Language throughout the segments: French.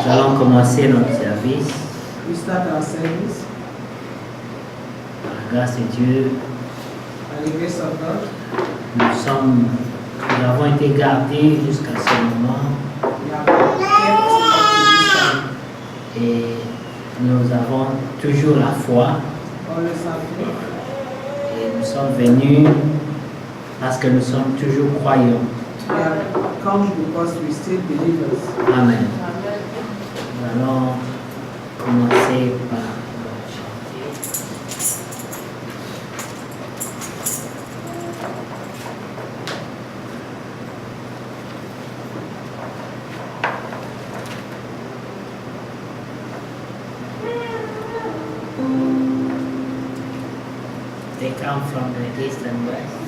Nous allons commencer notre service. We start our service Par la grâce de Dieu, by the grace of God. nous avons été gardés jusqu'à ce moment We have kept up to this time. et nous avons toujours la foi Always have faith. et nous sommes venus parce que nous sommes toujours croyants. We have come because we still believers. Amen. Nous allons commencer par chanter. They come from the east and west.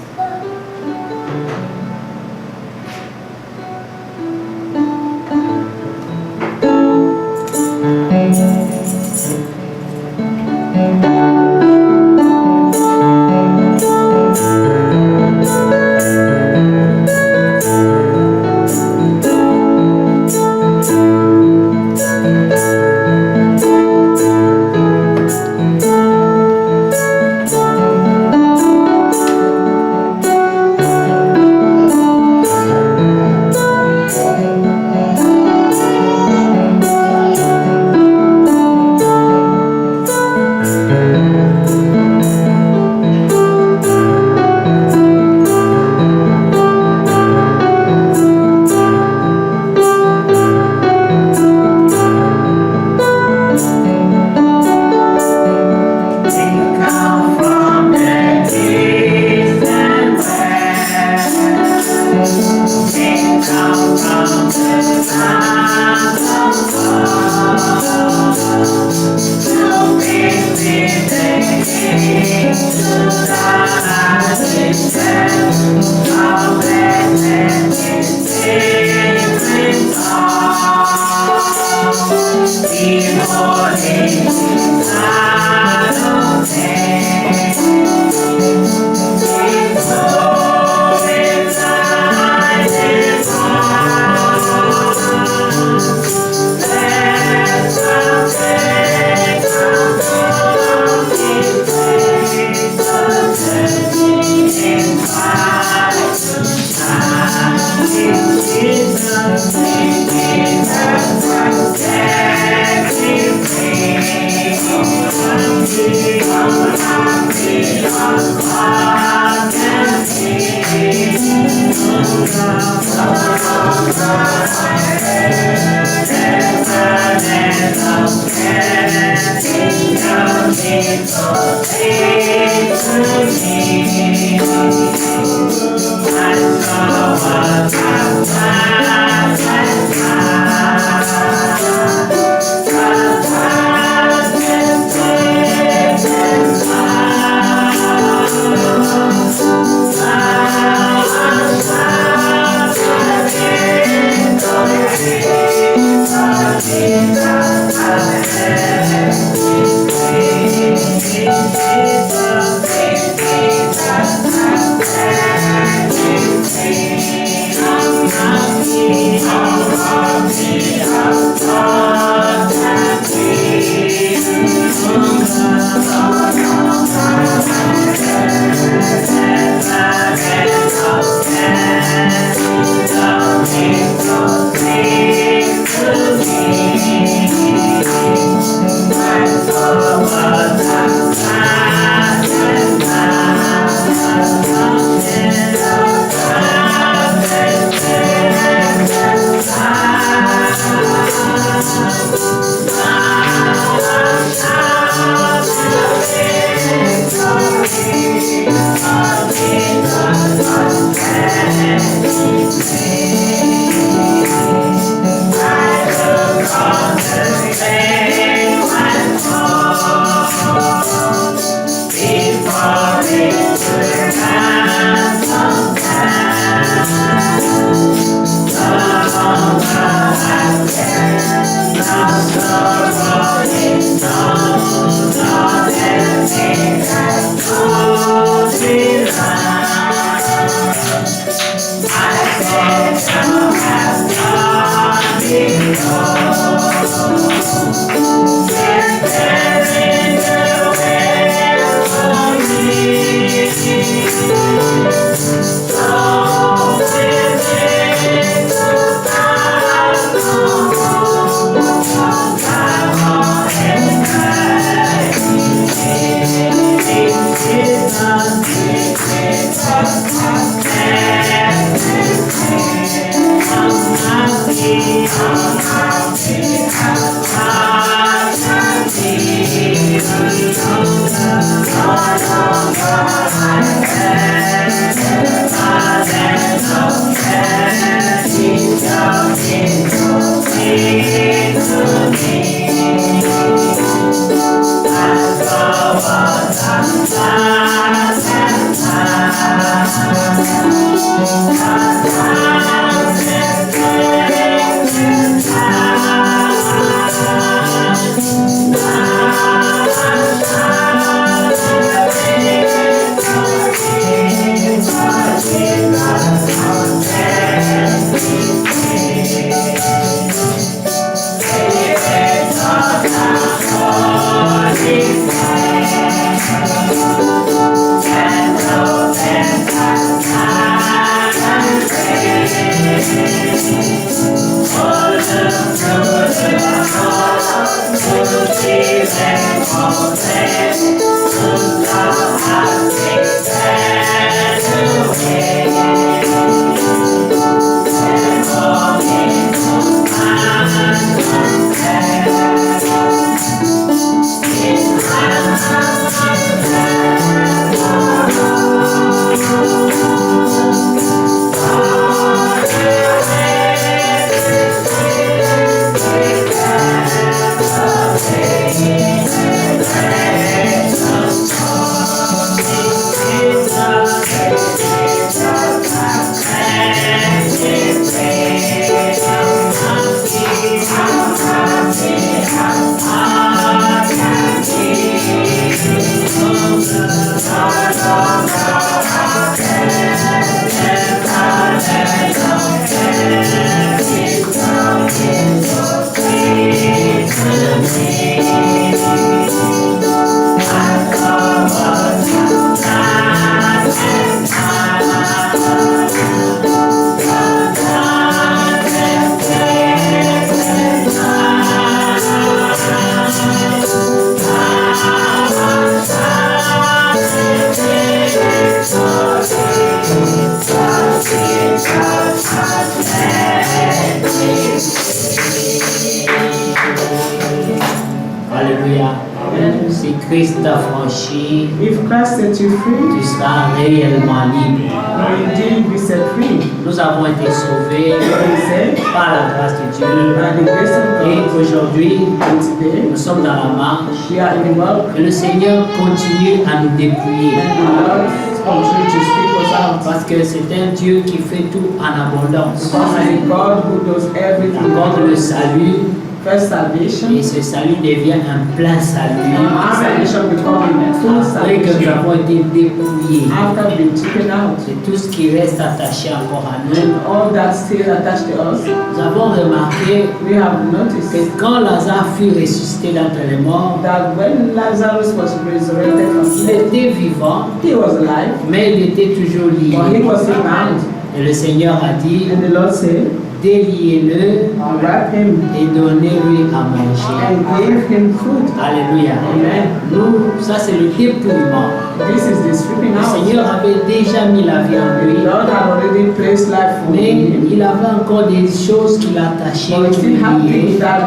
Christ t'a franchi, If Christ set you free, tu seras réellement libre. you indeed be set free. Nous avons été sauvés He said, par la grâce de Dieu. by the grace of Et God, aujourd'hui, and today, nous sommes dans la marche. we are in the world, Que le Seigneur continue à nous dépouiller. and the Lord continue to speak us out. Parce que c'est un Dieu qui fait tout en abondance. Because He is a God who does Il everything. accorde le salut First salvation, et ce salut devient un plein salut. our salvation becoming full Après que nous salvation avons été dépouillés after being taken out. de tout ce qui reste attaché encore à nous, And all that still attached to us, nous avons remarqué we have noticed que quand Lazare fut ressuscité d'entre les morts, that when Lazarus was resurrected from il death, était vivant, he was alive, mais il était toujours but he lié. was still bound. Et le Seigneur a dit, And the Lord said, déliez-le wrap him et donnez-lui à manger. and give him food. Alléluia. Amen. Nous, ça c'est le dépouillement. This is the stripping Le out. Seigneur avait déjà mis la vie en The lui, Lord had already placed life for mais him, il avait encore des choses qui l'attachaient, but he qui still had things liaient, that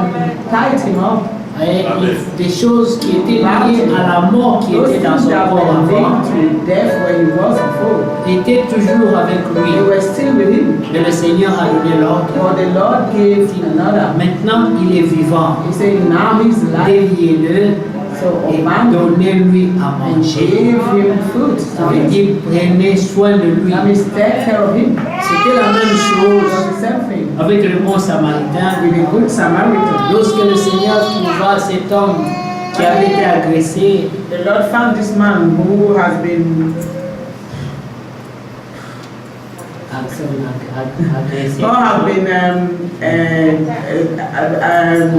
tied him up. et des choses qui étaient liées à la mort qui Those était dans things son that corps were avant, linked to death where he was before, étaient toujours avec they lui. were still with him. Mais le Seigneur a donné l'ordre. But the Lord gave another. Maintenant, il est vivant. He said, now he's alive. Déliez-le So et Obama donnez-lui à and manger. gave him food. Ça veut dire prenez soin de lui. That means take care of him. C'était la même It chose was the same thing avec le bon samaritain. with the good Samaritan. Lorsque le Seigneur trouva cet homme qui avait été agressé, The Lord found this man who has been agressé,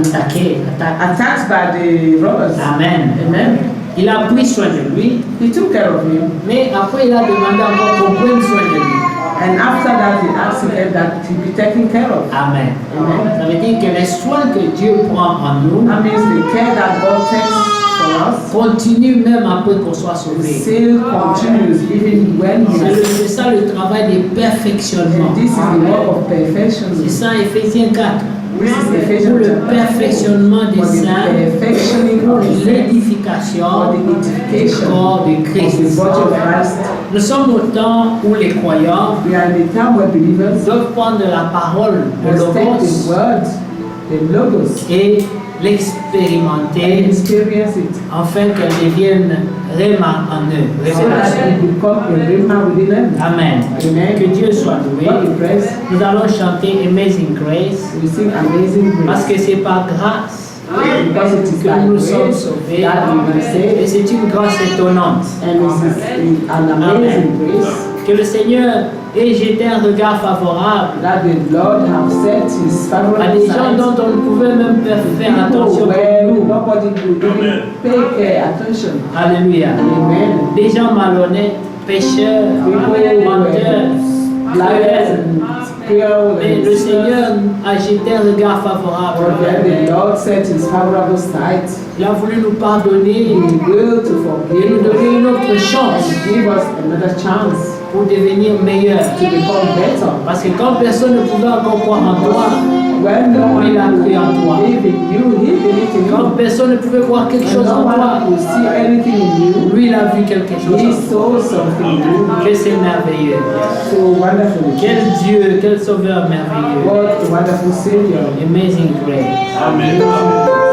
attaqué, attacked by the robbers. Amen. Amen. Il a pris soin de lui, He took care of him, mais après il a demandé encore qu'on prenne soin de lui. and after that he asked him that he be taken care of. Amen. Amen. Ça veut dire que les soins que Dieu prend en nous That means the care that God takes for us continuent même après qu'on soit sauvé. still continues even when he has. C'est ça le travail de perfectionnement. And this is the work of C'est perfection. ça Éphésiens 4. This is Pour Ephesians le chapter perfectionnement des for the saints, perfectioning pour of the saints, l'édification for the du edification corps de of the Christ. body of Christ. Nous sommes au temps où les croyants We are in a time where believers doivent prendre la parole de must take the Logos word, the logos, et and l'expérimenter experience it, afin qu'elle devienne réma en eux. so that Révélation. it become a rhema within them. Amen. Amen. Que Dieu soit loué. God be praised. Nous allons chanter Amazing Grace We sing Amazing parce Grace que c'est par grâce because it is que by nous sommes grace sauvés that we were et saved, c'est une grâce étonnante. and this is an amazing grace Que le Seigneur ait jeté un regard favorable that the Lord have set His à favorable des gens sight. dont on ne pouvait même pas faire attention Where comme nous. nobody would even pay attention. Alléluia. Amen. Des gens malhonnêtes, pécheurs, People menteurs, liars cruels. and cruel Mais and le Seigneur a jeté un regard favorable. but then the Lord set His favorable sight. Il a voulu nous pardonner He will to et nous forgive donner une autre and chance give us another chance pour devenir meilleurs. to become better. Parce que quand personne ne pouvait encore croire en toi, When no one Il a cru en toi. will believe in you, He believed in quand you. personne ne pouvait voir quelque When chose no en toi, one will see anything in you, lui il a vu quelque chose He en toi. saw something in you. Que c'est merveilleux. So wonderful. Quel Dieu, quel Sauveur merveilleux. What a wonderful Savior. Amazing grace. Amen. Amazing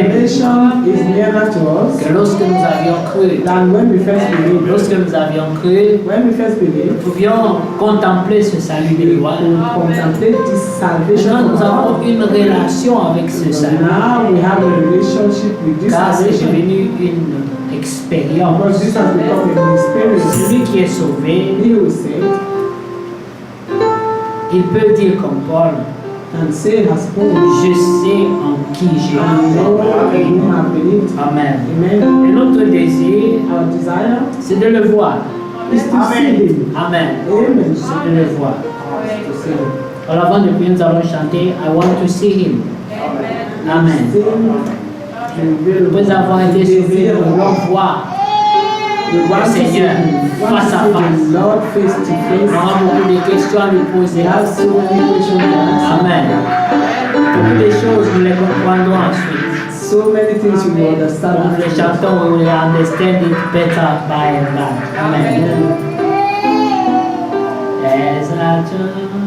salvation is nearer to us que lorsque nous avions cru. than when we first believed. Lorsque nous avions cru, When we first nous believed, pouvions contempler ce salut de we gloire. could contemplate this salvation Maintenant, nous from avons God. une relation avec ce But salut. now we have a relationship with this Car c'est salvation devenu une expérience. because this has become an experience. Celui qui est sauvé, He who is saved il peut dire comme Paul, can say has spoken. je sais en qui j'ai I know cru. in whom I believed. Amen. Amen. Et notre désir, Our desire c'est de le voir. is to see Him. Amen. Amen. C'est de le voir. To see Him. Alors avant de prier, nous allons chanter I want to see him. Amen. Après avoir été sauvés, nous voulons voir We want to see Seigneur, Him. We want face à to see face. the Lord face to on face. aura beaucoup de questions à lui We poser. have so many questions to ask. Amen. Beaucoup de choses, nous les comprendrons ensuite. So many things we will understand. Quand nous les afterwards. chantons, we will understand it better by and by. Amen. As I turn.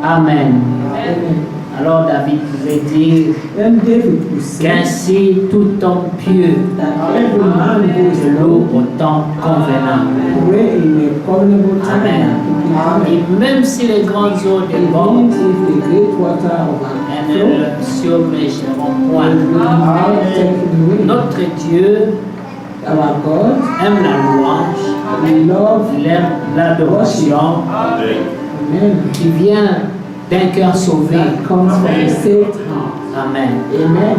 Amen. Alors David pouvait dire qu'ainsi tout homme pieux de l'eau au temps convenable. Amen. Et même si les grandes eaux débordent, elles ne surmergeront point. Notre Dieu aime la louange, il aime l'adoration qui vient d'un cœur sauvé. Amen.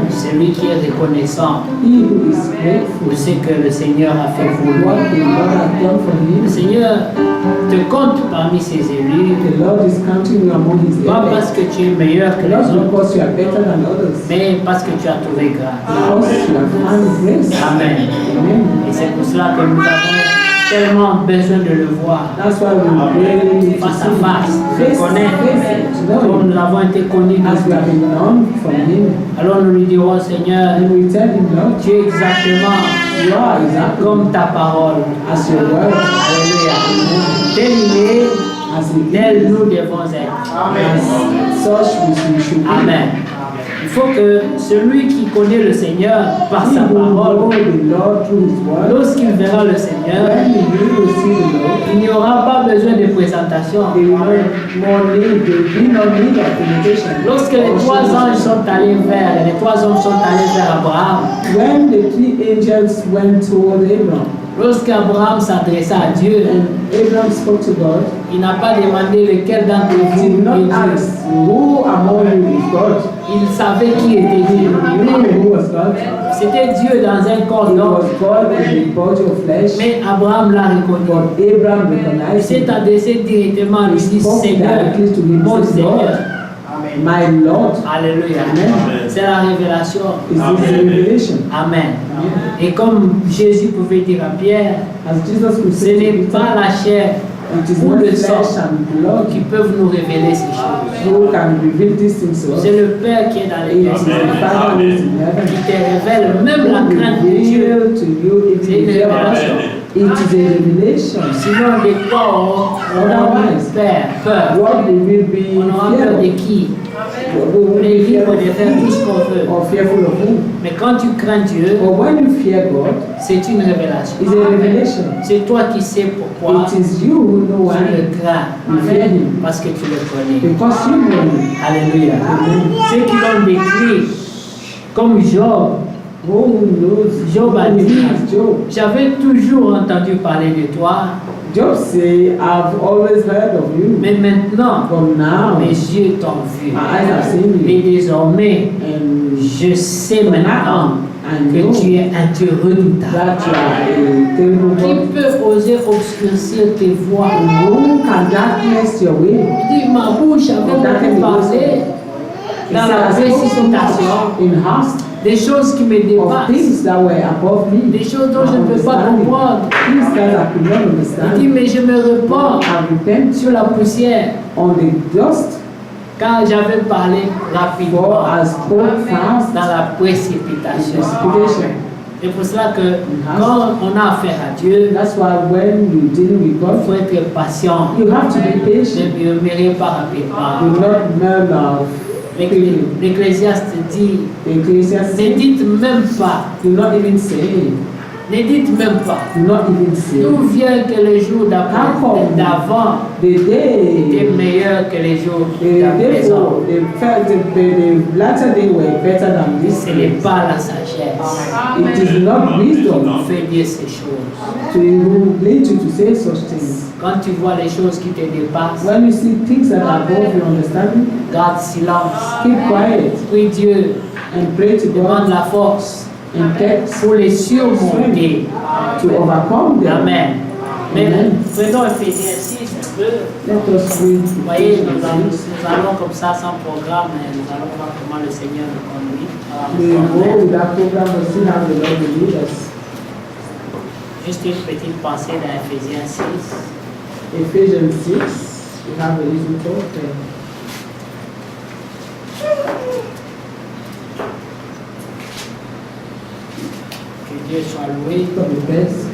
Celui qui est reconnaissant pour ce que le Seigneur a fait pour lui. Le Seigneur te compte parmi ses élus, pas parce que tu es meilleur que les autres, mais parce que tu as trouvé grâce. Amen. Et c'est pour cela que nous avons tellement besoin de le voir face à face, de connaître comme nous avons été connus. Alors nous lui dirons, Seigneur, tu es exactement comme ta parole. Alléluia. Tel il est, tel nous devons être. Amen. Il faut que celui qui connaît le Seigneur par sa parole, lorsqu'il verra le Seigneur, il n'y aura pas besoin de présentation. Lorsque les trois anges sont allés vers Abraham, lorsqu'Abraham s'adressa à Dieu, il n'a pas demandé lequel d'entre vous est Dieu. Il savait qui était Dieu. C'était Dieu dans un corps d'homme. Mais Abraham l'a reconnu. Il s'est adressé directement à lui, dit Seigneur, mon Seigneur. My Lord. Alléluia. C'est la révélation. Amen. Et comme Jésus pouvait dire à Pierre, ce n'est pas la chair ou le sang qui peuvent nous révéler ces choses. C'est le Père qui est dans les cieux, qui te révèle même la crainte de Dieu. C'est une révélation. Sinon, de quoi on aura peur? On aura peur de qui? On est libre de faire tout ce qu'on veut. Mais quand tu crains Dieu, c'est une révélation. C'est toi qui sais pourquoi tu le crains. Parce que tu le connais. Alléluia. Ceux qui l'ont décrit comme Job, Job a dit, j'avais toujours entendu parler de toi. Job say, I've always heard of you. Mais maintenant, mes yeux t'ont vu. Et désormais, je sais maintenant que tu es un Dieu redoutable. Qui peut oser obscurcir tes voies? Il dit, ma bouche avait beaucoup parlé dans la précipitation. Des choses qui me dépassent, des choses dont je ne peux pas comprendre. Il dit, mais je me repens sur la poussière, car j'avais parlé rapidement dans la précipitation. C'est pour cela que quand on a affaire à Dieu, il faut être patient. Ne murmurez pas rapidement. L'Ecclésiaste dit, ne dites même pas Ne dites même pas. Do not even say. D'où vient que les jours d'avant The day, étaient meilleurs que les jours therefore, d'avant? the latter day were better than this. Ce n'est pas la sagesse It is not qui wisdom fait dire ces choses. to lead you to say such things. Quand tu vois les choses qui te dépassent, When you see things that are above your understanding, garde silence. keep quiet Prie Dieu, and pray to demande God la force and text pour les surmonter. to overcome them. Amen. Mais Amen. prenons Ephésiens 6 un peu. Let us read Vous voyez, nous Ephesians allons comme ça sans programme, et nous allons voir comment le Seigneur nous conduit. 6. We go with that program and see how the Lord will lead us. Juste une petite pensée dans Ephésiens 6. Ephesians 6, we have a little talk there. Que Dieu soit loué. For the best.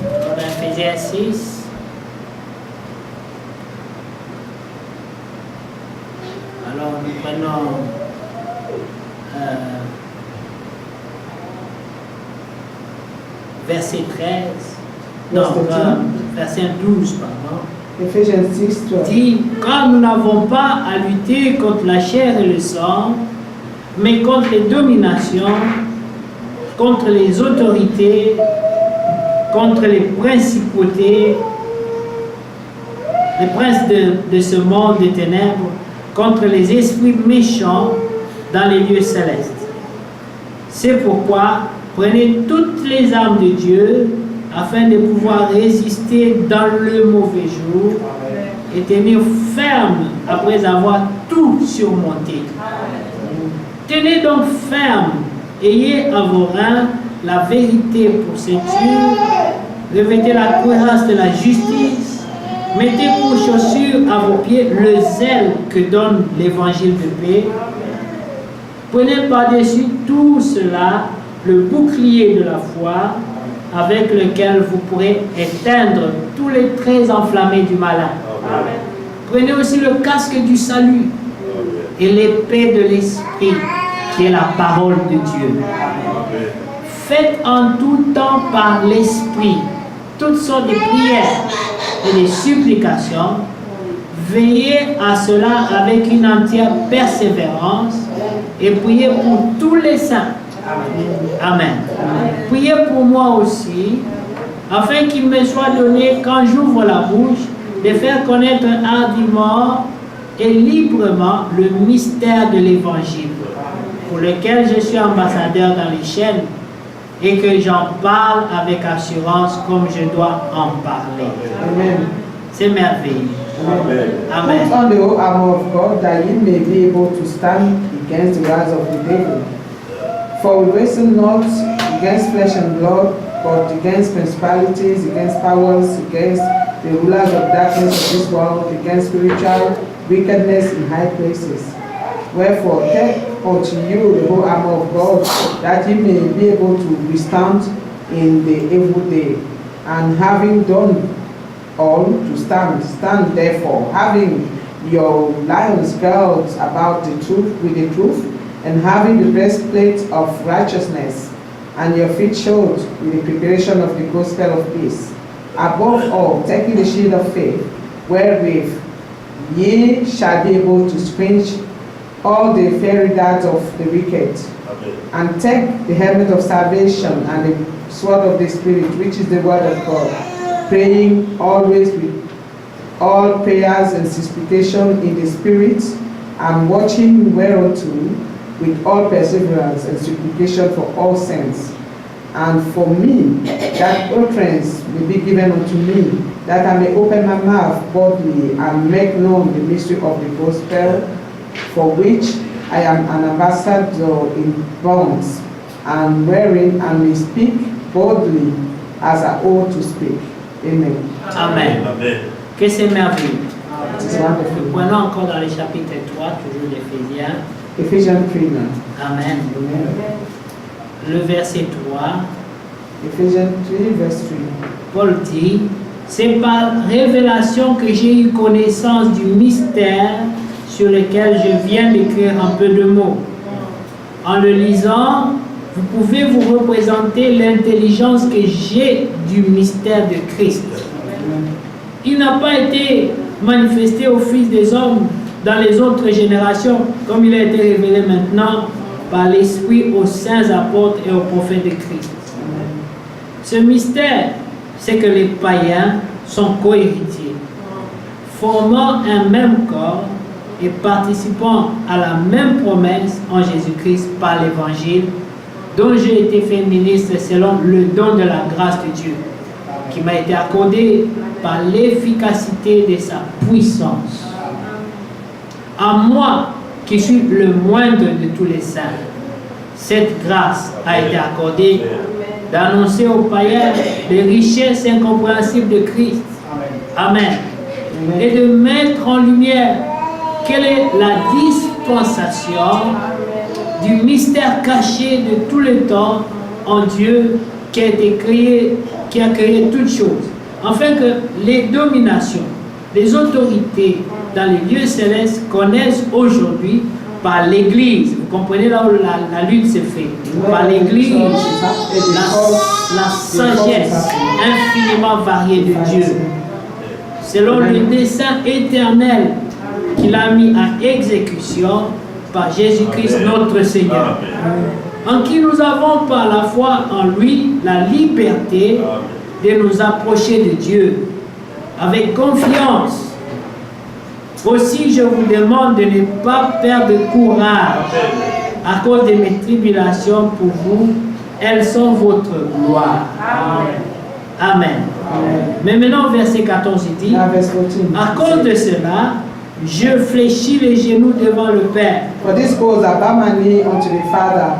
Dans Ephésiens 6. Alors nous prenons verset 13. Non, verset 12, pardon. Ephesians 6, 12. Dit, car nous n'avons pas à lutter contre la chair et le sang, mais contre les dominations, contre les autorités, contre les principautés, les princes de ce monde des ténèbres, contre les esprits méchants dans les lieux célestes. C'est pourquoi prenez toutes les armes de Dieu afin de pouvoir résister dans le mauvais jour et tenir ferme après avoir tout surmonté. Tenez donc ferme, ayez à vos reins la vérité pour ceinture, revêtez la cohérence de la justice, mettez pour chaussure à vos pieds le zèle que donne l'évangile de paix. Prenez par-dessus tout cela le bouclier de la foi avec lequel vous pourrez éteindre tous les traits enflammés du malin. Prenez aussi le casque du salut et l'épée de l'esprit qui est la parole de Dieu. Faites en tout temps par l'esprit toutes sortes de prières et de supplications. Veillez à cela avec une entière persévérance et priez pour tous les saints. Amen. Priez pour moi aussi, afin qu'il me soit donné, quand j'ouvre la bouche, de faire connaître hardiment et librement le mystère de l'Évangile, pour lequel je suis ambassadeur dans les chaînes, et que j'en parle avec assurance comme je dois en parler. Amen. C'est merveilleux. Amen. Put on the whole armor of God, that ye may be able to stand against the wiles of the devil. For we wrestle not against flesh and blood, but against principalities, against powers, against the rulers of darkness of this world, against spiritual wickedness in high places. Wherefore, take unto you the whole armor of God, that ye may be able to withstand in the evil day. And having done all, to stand. Stand therefore, having your lions girded about the truth with the truth, and having the breastplate of righteousness, and your feet shod with the preparation of the gospel of peace. Above all, taking the shield of faith, wherewith ye shall be able to quench all the fiery darts of the wicked. And take the helmet of salvation and the sword of the Spirit, which is the word of God, praying always with all prayers and supplication in the Spirit, and watching whereunto with all perseverance and supplication for all saints. And for me, that utterance will be given unto me, that I may open my mouth boldly and make known the mystery of the gospel, for which I am an ambassador in bonds, and wherein I may speak boldly as I ought to speak. Amen. Amen. Amen. Que c'est merveilleux. It's wonderful. Nous prenons encore dans le chapitre 3, toujours d'Éphésiens. Ephesians 3 now. Amen. Amen. Le verset 3, Ephesians 3 verse 3. Paul dit, C'est par révélation que j'ai eu connaissance du mystère sur lequel je viens d'écrire un peu de mots. En le lisant, vous pouvez vous représenter l'intelligence que j'ai du mystère de Christ. Il n'a pas été manifesté au Fils des hommes dans les autres générations, comme il a été révélé maintenant par l'Esprit aux saints apôtres et aux prophètes de Christ. Ce mystère, c'est que les païens sont co-héritiers, formant un même corps et participant à la même promesse en Jésus-Christ par l'Évangile, dont j'ai été fait ministre selon le don de la grâce de Dieu, qui m'a été accordé par l'efficacité de sa puissance. À moi, qui suis le moindre de tous les saints, cette grâce a été accordée d'annoncer aux païens les richesses incompréhensibles de Christ. Amen. Et de mettre en lumière quelle est la dispensation du mystère caché de tout le temps en Dieu qui a créé toutes choses, afin que les dominations, les autorités dans les lieux célestes connaissent aujourd'hui par l'Église. Vous comprenez là où la lutte se fait. Par l'Église, la sagesse infiniment variée de Dieu, selon le dessein éternel qu'il a mis à exécution par Jésus-Christ notre Seigneur, en qui nous avons par la foi en lui la liberté de nous approcher de Dieu avec confiance. Aussi, je vous demande de ne pas perdre courage à cause de mes tribulations pour vous. Elles sont votre gloire. Amen. Amen. Mais maintenant, verset 14, il dit, à cause de cela, je fléchis les genoux devant le Père. For this cause I bow my knee unto the Father.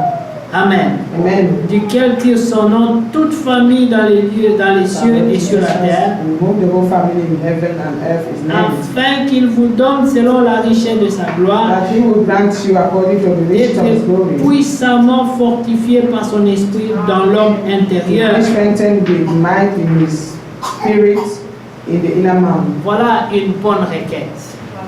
Amen. Amen. Duquel tire son nom toute famille dans les lieux, dans les cieux et sur la terre, Remove the whole family in heaven and earth is named. afin qu'il vous donne selon la richesse de sa gloire That he will grant you according to the riches of his glory. d'être puissamment fortifié par son esprit dans l'homme intérieur. He strengthened with might in his spirit in the inner man. Voilà une bonne requête.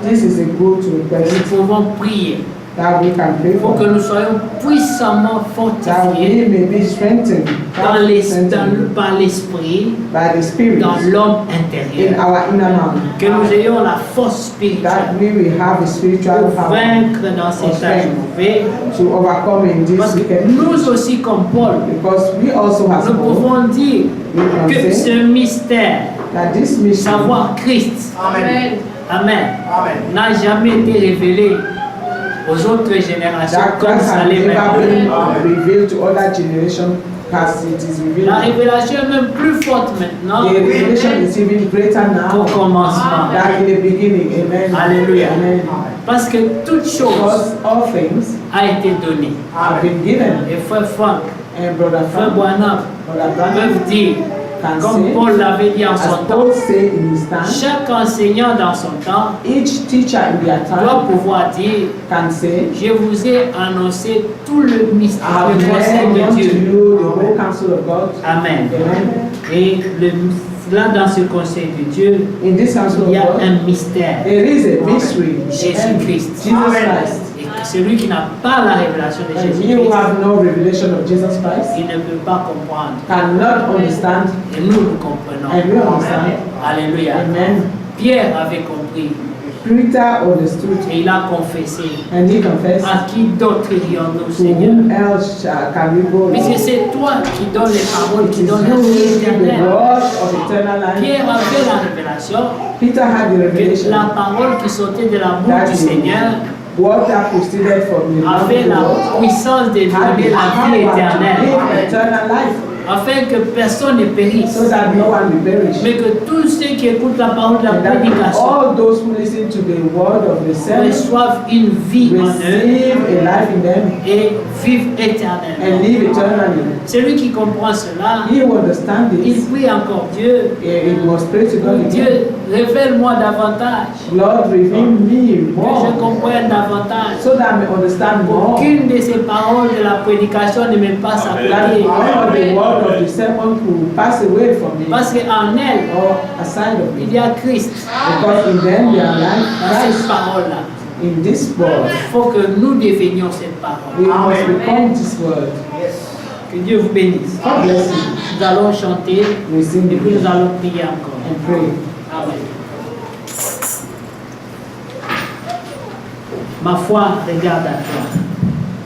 This is a good request Nous pouvons prier that we can pray pour for. que nous soyons puissamment That we fortifiés may be strengthened par l'esprit by the Spirit dans l'homme in intérieur. our inner man. Que nous ayons la force spirituelle That we will have a spiritual pour power vaincre dans ces âges mauvais. to overcome in this Parce que wicked. nous aussi, comme Paul, Because we also have nous pouvons dire we can que say ce mystère, that this mission, savoir Christ, Amen. Amen, n'a jamais été révélé aux autres générations that comme Christ ça has l'est never maintenant. been revealed to other generations as it is revealed. La révélation est même plus forte maintenant The revelation is even greater qu'au now commencement. than in the beginning. Amen. Alléluia. Amen. Parce que toute chose Because all things a été donnée. have been given. Et frère Franck, And Brother frère Frank, Branham Brother Branham peuvent dire, can comme say, Paul l'avait dit en as son temps, Paul say in his time, chaque enseignant dans son temps each teacher in their doit time pouvoir dire, can say, je vous ai annoncé tout le mystère, I le have conseil read de unto Dieu. you the whole counsel of God. Amen. Amen. Et là, dans ce conseil de Dieu, In this counsel il y of a God, un mystère. there is a mystery. Jésus-Christ. Jesus Christ. Et que celui qui n'a pas la révélation de And you Jésus-Christ, have no revelation of Jesus Christ, il ne peut pas comprendre. cannot understand, Et nous comprenons. and we understand. Alléluia. Amen. Pierre avait compris Peter understood, et il a confessé. and he confessed. À qui d'autre irions-nous, To Seigneur? whom else can we go? Mais c'est toi qui donnes les paroles, It qui is donnes you la who vie give the éternelle. word of eternal life. Pierre avait la révélation Peter had the que revelation la parole qui sortait de la that bouche du Seigneur what that proceeded from the mouth of avait the la Lord puissance de had donner the la vie power to éternelle, give eternal life, afin que personne ne périsse, so that no one will perish. mais que tous ceux qui écoutent la parole de la And that prédication all those who listen to the word of the sermon reçoivent une vie en eux receive a life in them et vivent and éternellement. live eternally. Celui qui comprend cela, He will understand il this. prie encore Dieu. He must pray to God again. Dieu, révèle-moi davantage, Lord, reveal me que je more, comprenne davantage. so that that I may understand more. Aucune de ces paroles de la prédication ne me passe à That côté. all of the word of the sermon will pass away from me Parce qu'en elle, or aside of me. il y a Christ. Because in them there are life Dans cette Christ. parole-là, In this word, il faut que nous devenions cette we parole. must become this word. Que Dieu vous bénisse. God bless you. Nous allons chanter We sing et puis it nous allons prier encore. and pray. Amen. Ma foi regarde à toi.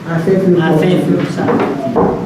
Our faith look Ma up to faith you. looks up to you.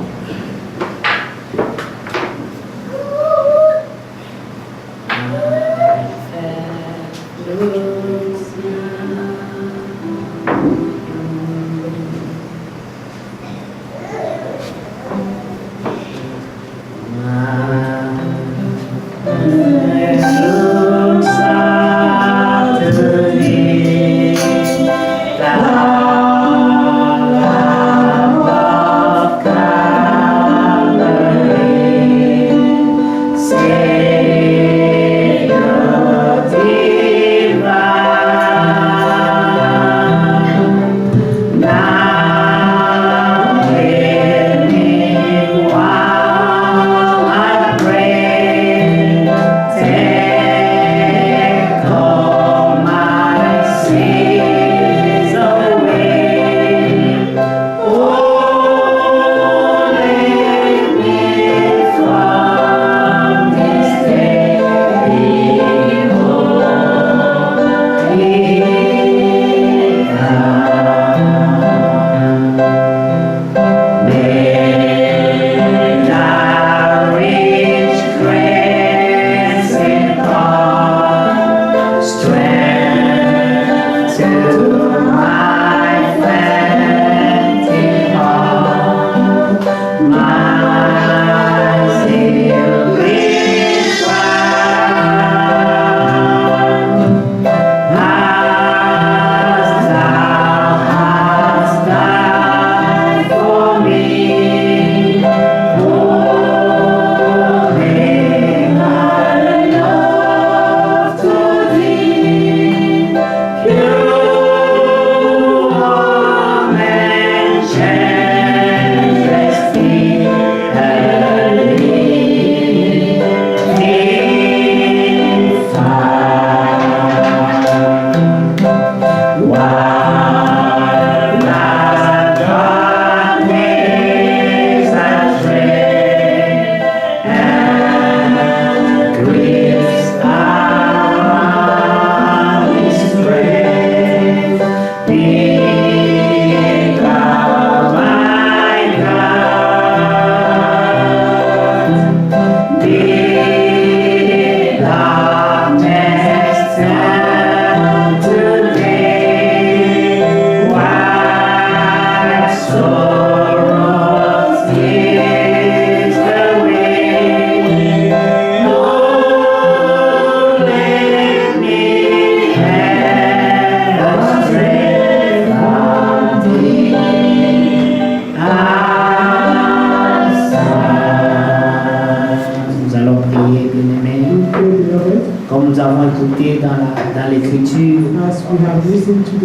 dans l'écriture,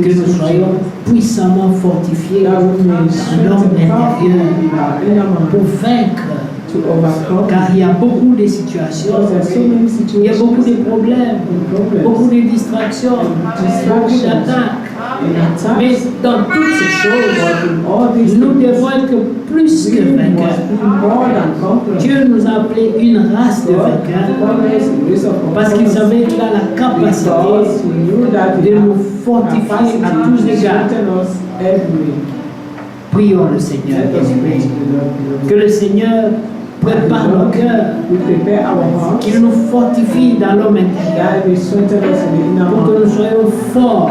que nous soyons puissamment fortifiés dans l'homme intérieur pour vaincre. Car il y a beaucoup de situations, il y a beaucoup de problèmes, beaucoup de distractions, beaucoup d'attaques. Mais dans toutes ces choses, nous devons être plus que vainqueurs. Dieu nous a appelé une race de vainqueurs parce qu'il savait qu'il a la capacité de nous fortifier à tous égards. Prions le Seigneur. Que le Seigneur prépare nos cœurs, qu'il nous fortifie dans l'homme intérieur pour que nous soyons forts.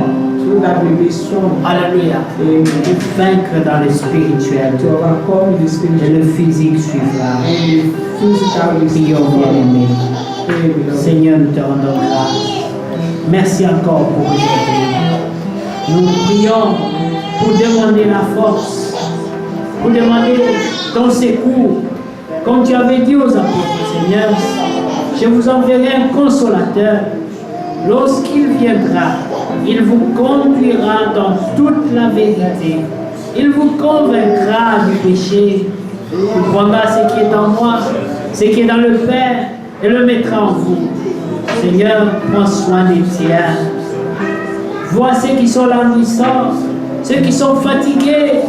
Alléluia. Pour vaincre dans le spirituel. Et le physique suivra. Prions bien-aimés. Seigneur, nous te rendons grâce. Merci encore pour aujourd'hui. Nous prions pour demander la force, pour demander ton secours. Comme tu avais dit aux apôtres, Seigneur, je vous enverrai un consolateur. Lorsqu'il viendra. Il vous conduira dans toute la vérité. Il vous convaincra du péché. Il prendra ce qui est en moi, ce qui est dans le Père, et le mettra en vous. Seigneur, prends soin des tiens. Vois ceux qui sont languissants, ceux qui sont fatigués,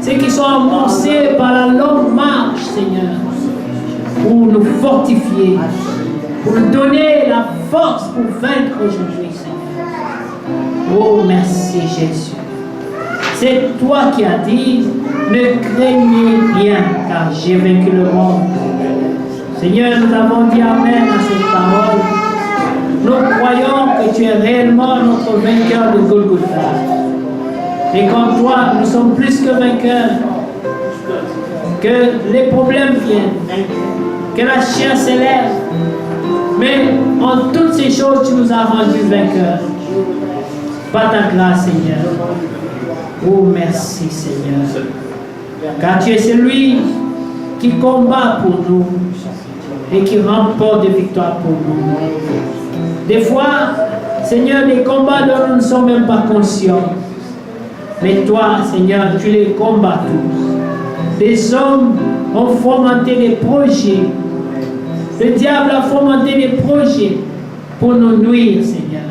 ceux qui sont amorcés par la longue marche, Seigneur, pour nous fortifier, pour nous donner la force pour vaincre aujourd'hui, Seigneur. Oh, merci Jésus. C'est toi qui as dit, ne craignez rien, car j'ai vaincu le monde. Seigneur, nous avons dit Amen à cette parole. Nous croyons que tu es réellement notre vainqueur de Golgotha. Et qu'en toi, nous sommes plus que vainqueurs. Que les problèmes viennent, que la chair s'élève. Mais en toutes ces choses, tu nous as rendus vainqueurs. Par ta grâce, Seigneur. Oh, merci, Seigneur. Car tu es celui qui combat pour nous et qui remporte des victoires pour nous. Des fois, Seigneur, les combats dont nous ne sommes même pas conscients. Mais toi, Seigneur, tu les combats tous. Les hommes ont fomenté des projets. Le diable a fomenté des projets pour nous nuire, Seigneur.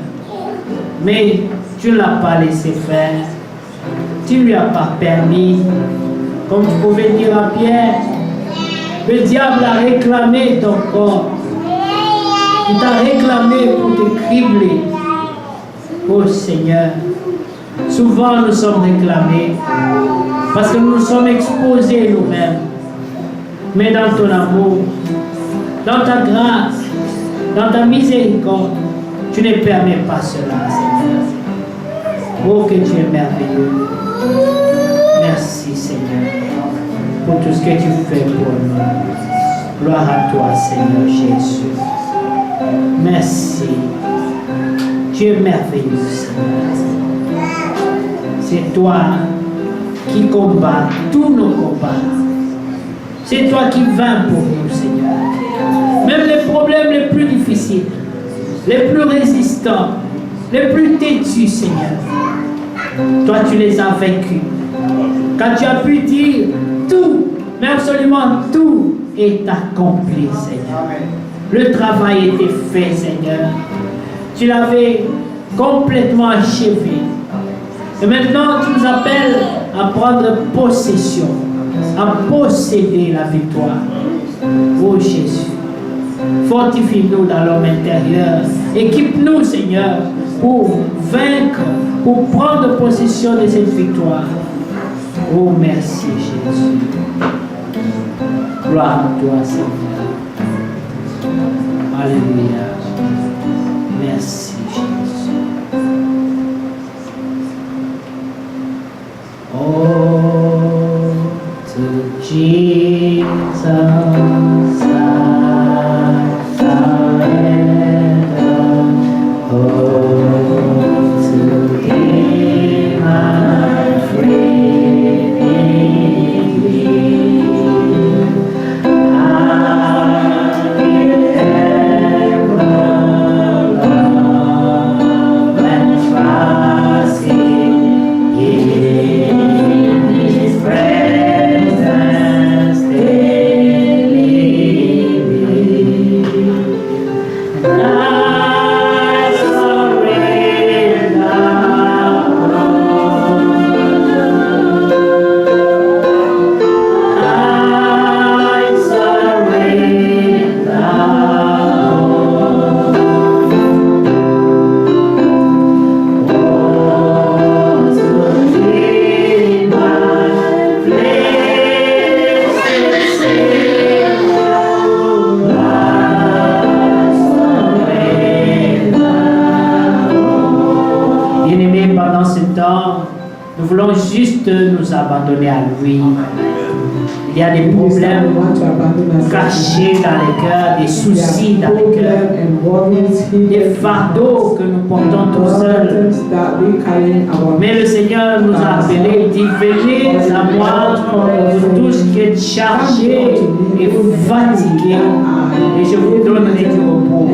Mais tu ne l'as pas laissé faire. Tu ne lui as pas permis. Comme tu pouvais dire à Pierre, le diable a réclamé ton corps. Il t'a réclamé pour te cribler. Oh Seigneur, souvent nous sommes réclamés parce que nous nous sommes exposés nous-mêmes. Mais dans ton amour, dans ta grâce, dans ta miséricorde, tu ne permets pas cela, Seigneur. Oh, que tu es merveilleux. Merci, Seigneur, pour tout ce que tu fais pour nous. Gloire à toi, Seigneur Jésus. Merci. Tu es merveilleux, Seigneur. C'est toi qui combats tous nos combats. C'est toi qui vins pour nous, Seigneur. Même les problèmes les plus difficiles, les plus résistants, les plus têtus, Seigneur. Toi, tu les as vaincus. Quand tu as pu dire tout, mais absolument tout est accompli, Seigneur. Le travail était fait, Seigneur. Tu l'avais complètement achevé. Et maintenant, tu nous appelles à prendre possession, à posséder la victoire. Oh Jésus, fortifie-nous dans l'homme intérieur. Équipe-nous, Seigneur, pour vaincre, pour prendre possession de cette victoire. Oh, merci, Jésus. Gloire à toi, Seigneur. Alléluia. Merci, Jésus. Oh, to Jesus I surrender. Oh, to Him I freely give. I will ever love and trust in His presence daily. I surrender all. I surrender all. Oh, to Thee, my blessed Savior, I surrender all. Bien-aimés, pendant ce temps, nous voulons juste nous abandonner à lui. Il y a des problèmes cachés dans les cœurs, des soucis dans les cœurs, des fardeaux que nous portons tout seuls. Mais le Seigneur nous a appelés, il dit, dit, venez à moi, vous tous qui êtes chargés et fatigués, et je vous donnerai du repos.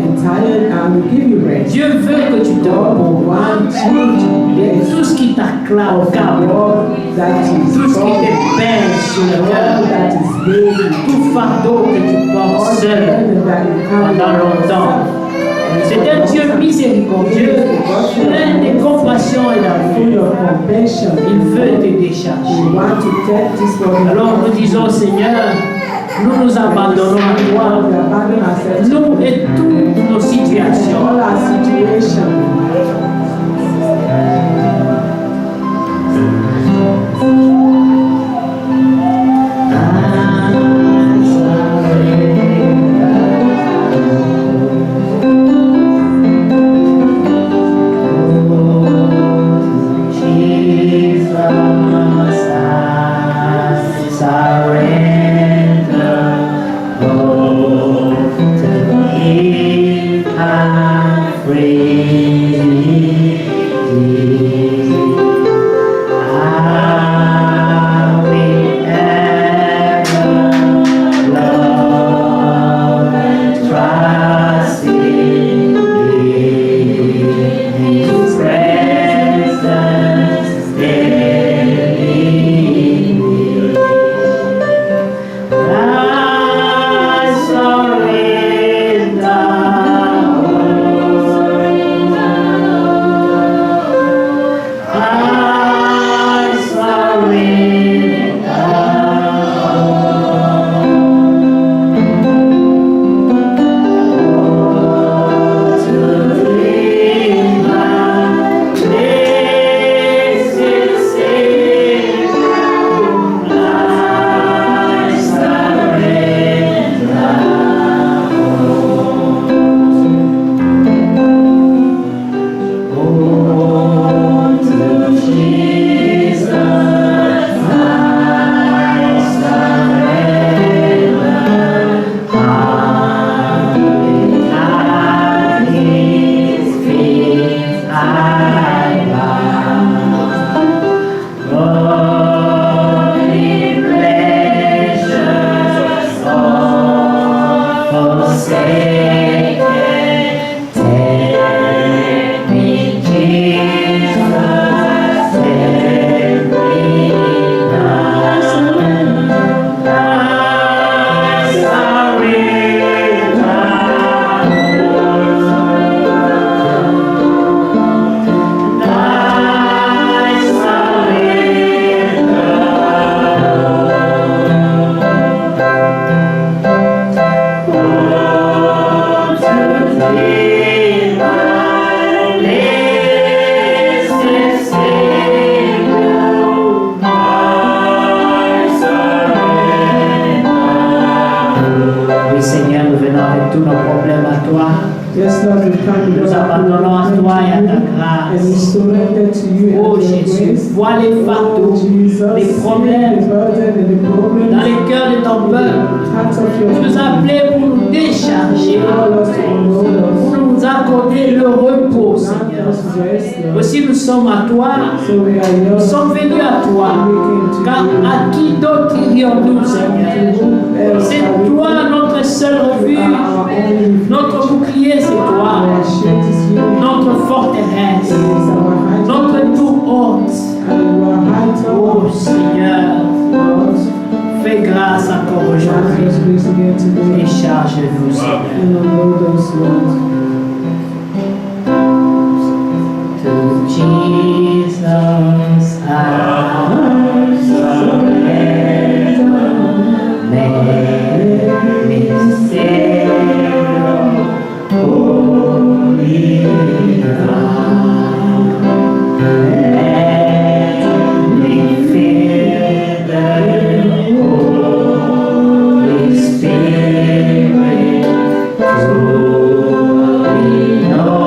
Dieu veut que tu te reposes. Tout ce qui t'acclame, tout ce qui te pèse sur le cœur, tout fardeau que tu portes seul pendant longtemps. C'est un Dieu miséricordieux, plein de compassion et d'amour. Il veut te décharger. Alors nous disons, Seigneur, nous nous abandonnons à toi, nous et toutes nos situations. Nous abandonnons à toi et à ta grâce. Oh Jésus, vois les fardeaux, les problèmes dans les cœurs de ton peuple. Tu nous as appelés pour nous décharger, pour nous accorder le repos, Seigneur. Aussi nous sommes à toi, nous sommes venus à toi, car à qui d'autre irions-nous, Seigneur? C'est toi notre seul refuge, notre bouclier, c'est toi, notre forteresse, notre tour haute. Oh Seigneur, fais grâce encore aujourd'hui et charge-nous, Seigneur. To Jesus I surrender, let me stay holy ground. Let me feel the Holy Spirit truly know.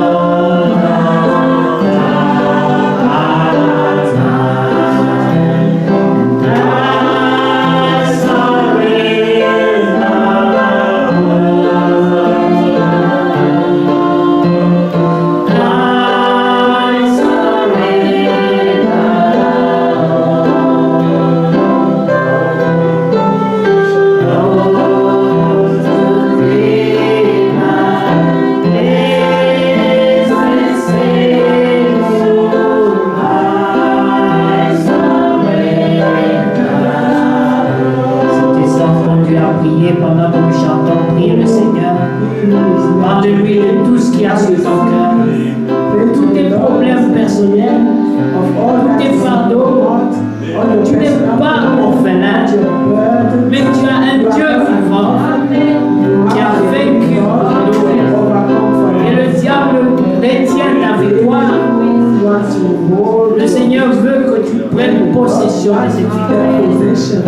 possession de cette their vie. possession.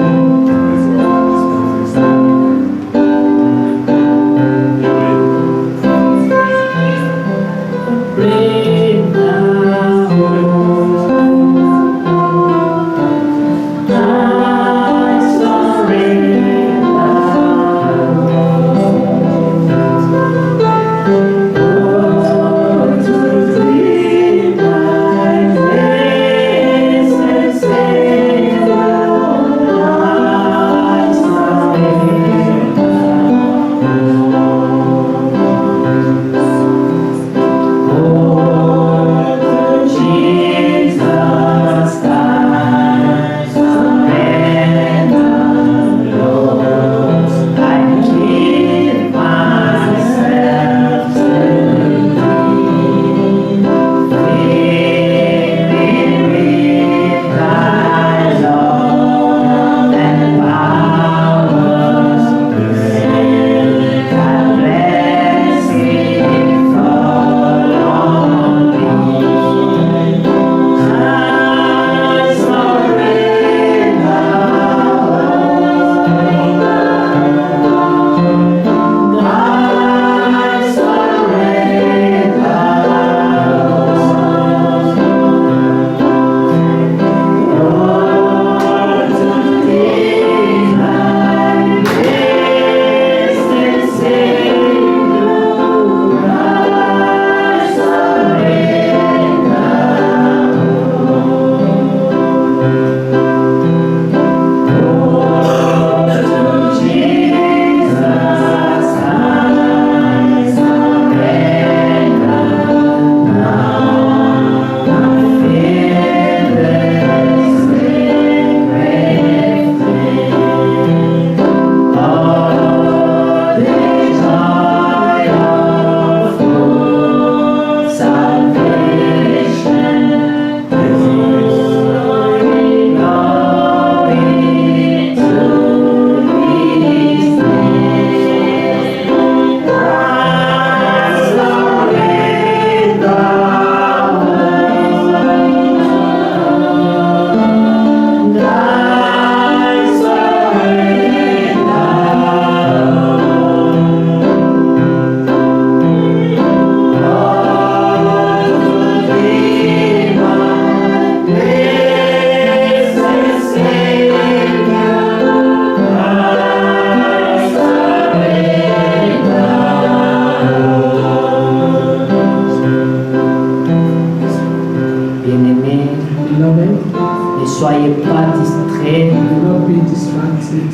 soyez pas distraits. Do not be distracted.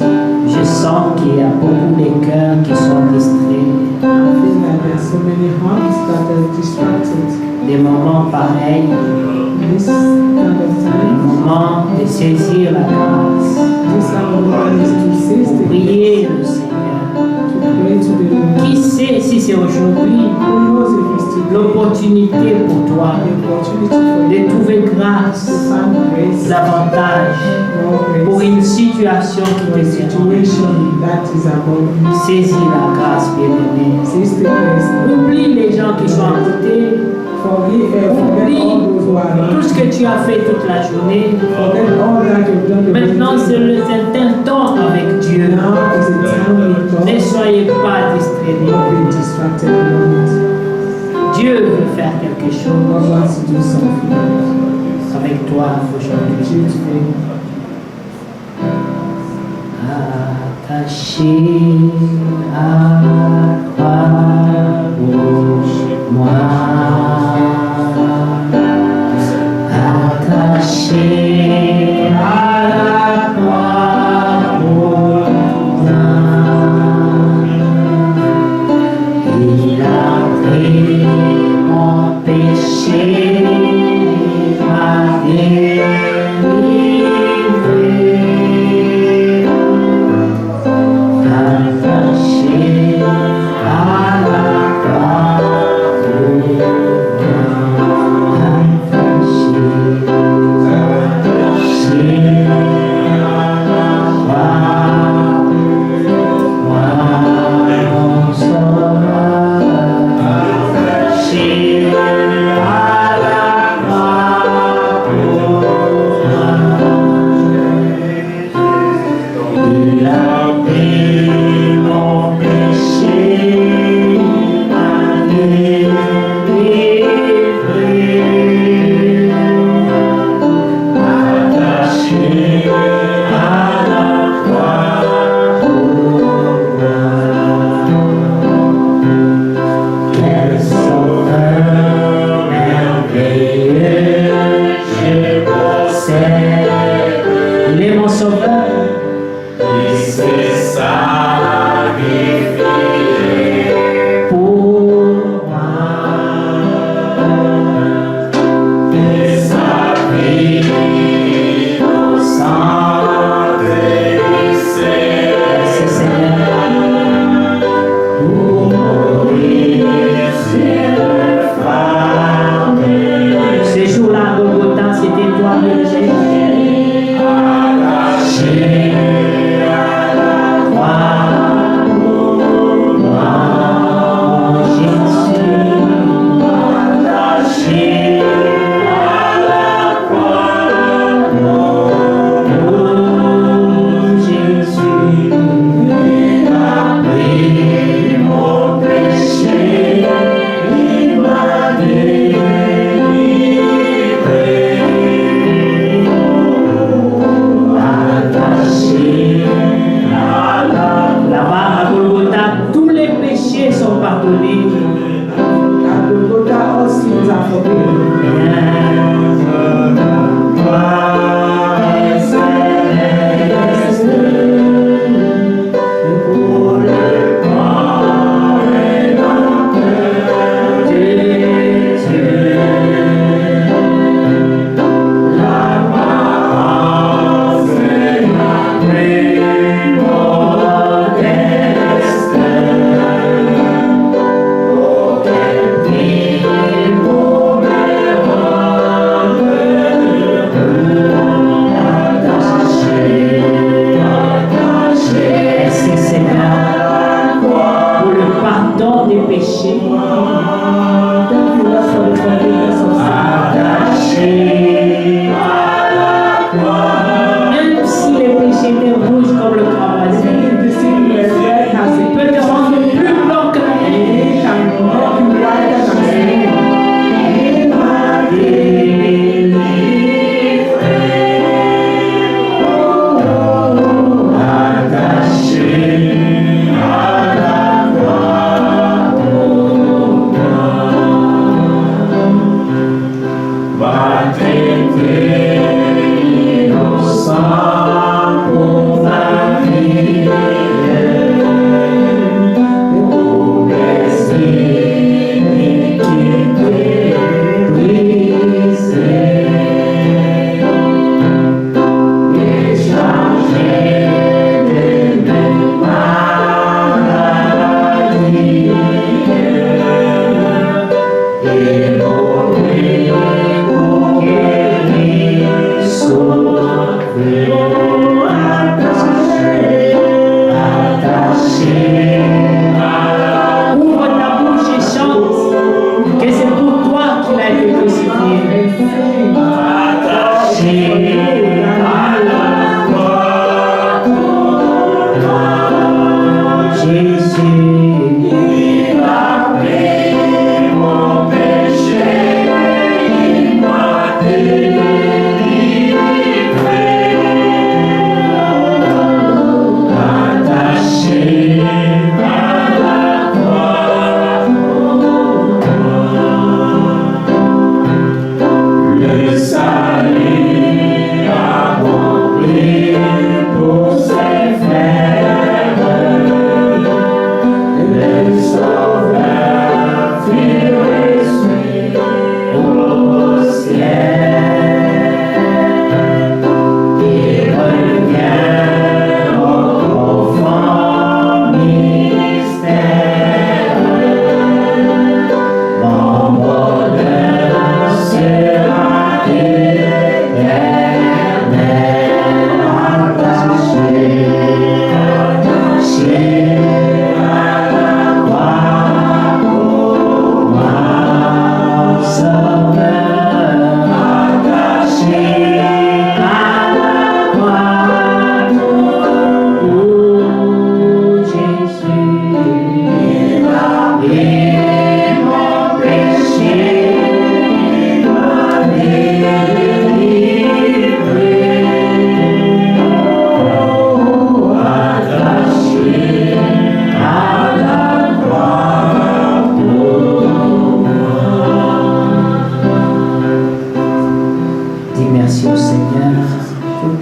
Je sens qu'il y a beaucoup de cœurs qui sont distraits. I feel like there are so many hearts that are distracted. Des moments pareils, This kind of des time, moments de saisir la grâce, this hour is to seize the prier le Seigneur. to pray to the Lord. Qui sait si c'est aujourd'hui Who knows if it's today l'opportunité pour toi the opportunity for de you trouver to grâce, find grace, davantage more pour grace, une situation qui for a te dérange. situation that is above you. Saisis la grâce, bien-aimé. Seize the grace. Oublie les gens qui sont à côté. Forget all those who are Tout around. ce que tu as fait toute la journée. Forget all that you've done. Maintenant, c'est un temps avec Dieu. Now is a time with God. Ne soyez pas distraits. Do not be distracted from it. Dieu veut faire quelque God chose wants to do something avec toi with aujourd'hui. you today. Attaché à toi, moi. Attaché à toi, moi. Il a pris mon péché, m'a délivré. Attaché à Il est mon sauveur. Il s'est sacrifié Pour moi. et sa vie innocente délaissée. Merci Seigneur. Pour mourir sur le fardeau. Ce jour-là, à Golgotha, c'était toi, le Jésus. Attaché à la croix pour moi. Jésus. Attaché à la croix pour Jésus. il a pris mon péché, il m'a délivré. Attaché à la Là-bas, à Golgotha, tous les péchés sont pardonnés. At Golgotha, all sins are forgiven. Merci Seigneur pour le pardon des péchés. Thank you, Lord, for the forgiveness of sin. Même si les péchés étaient rouges comme le cramoisi, If the sin were red as il it peut te rendre plus blanc que la neige. can make you whiter than snow. Battete in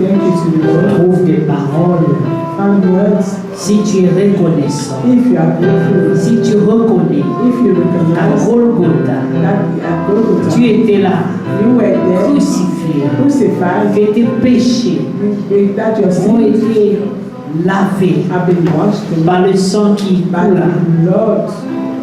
Take it to the Lord. Trouve des paroles. Find words. Si tu es reconnaissant, If you are grateful, si tu reconnais if you qu'à recognize Golgotha, that at Golgotha, tu étais là, you were there, crucifié, crucified, que tes péchés that your ont sins été lavés have been washed par le sang qui by coule. the blood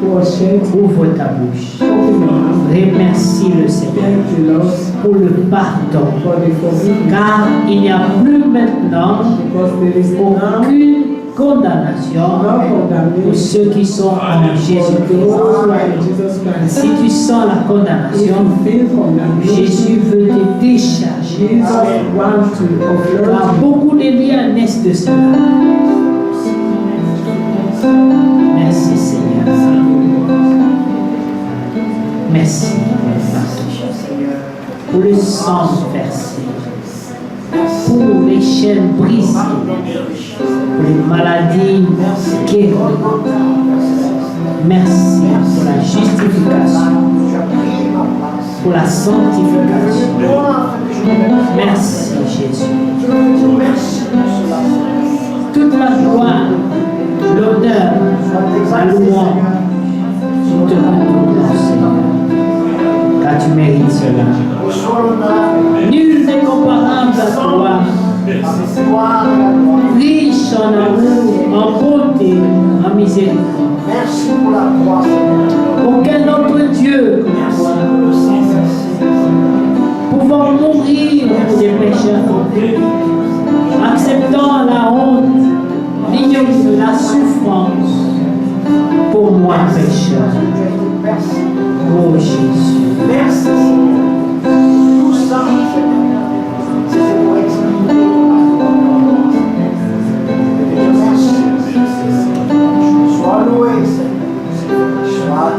who was shed. Ouvre ta bouche. Open your mouth. Remercie le Seigneur Thank you, Lord, pour le pardon. for the forgiveness. Car il n'y a plus maintenant Because there is now aucune condamnation no pour condemnation ceux qui sont en for those Jésus-Christ. who are in Jesus Christ. Si tu sens la If condamnation, you feel condemnation, Jésus veut te décharger. Jesus wants to Car offload beaucoup de liens naissent de cela. Merci Seigneur. Merci pour le sang versé, pour les chaînes brisées, pour les maladies guéries. Merci pour la justification, pour la sanctification. Merci Jésus. Toute la gloire, l'honneur, la louange, nous te rendons, Seigneur, car tu mérites cela. Nul n'est comparable à toi, riche en amour, en bonté, en miséricorde. Merci pour la croix. Aucun autre Dieu que toi, pouvant mourir pour des pécheurs, acceptant la honte, l'ignominie, la souffrance pour moi pécheur. Merci. Oh Jésus. Merci. Tout ça, c'est pour expliquer. Merci. Sois loué, Seigneur. Sois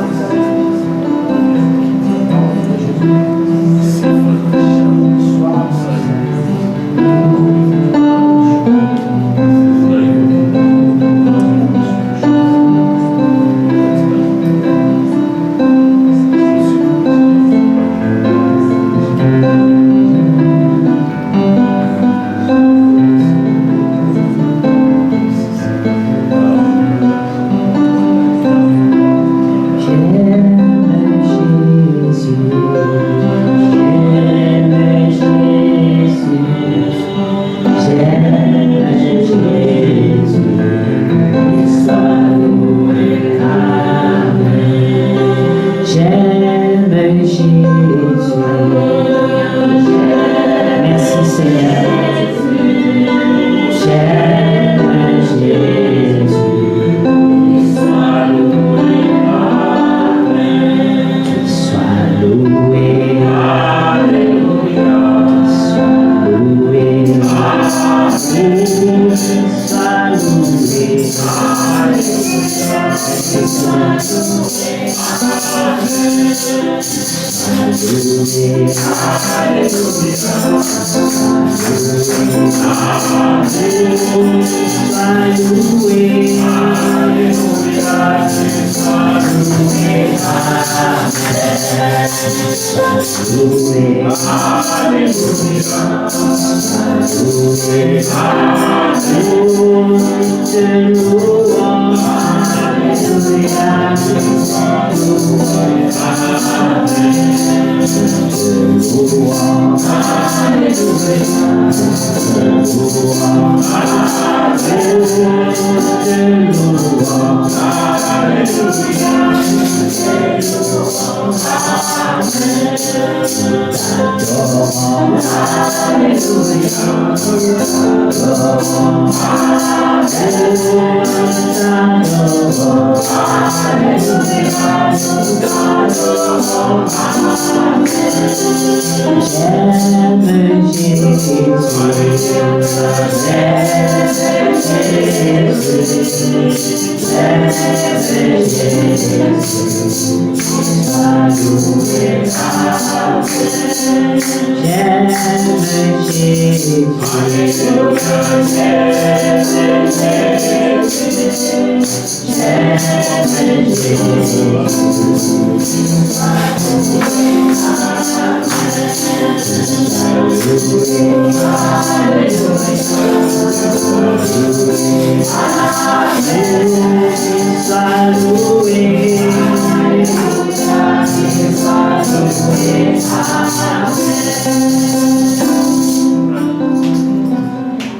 Hallelujah.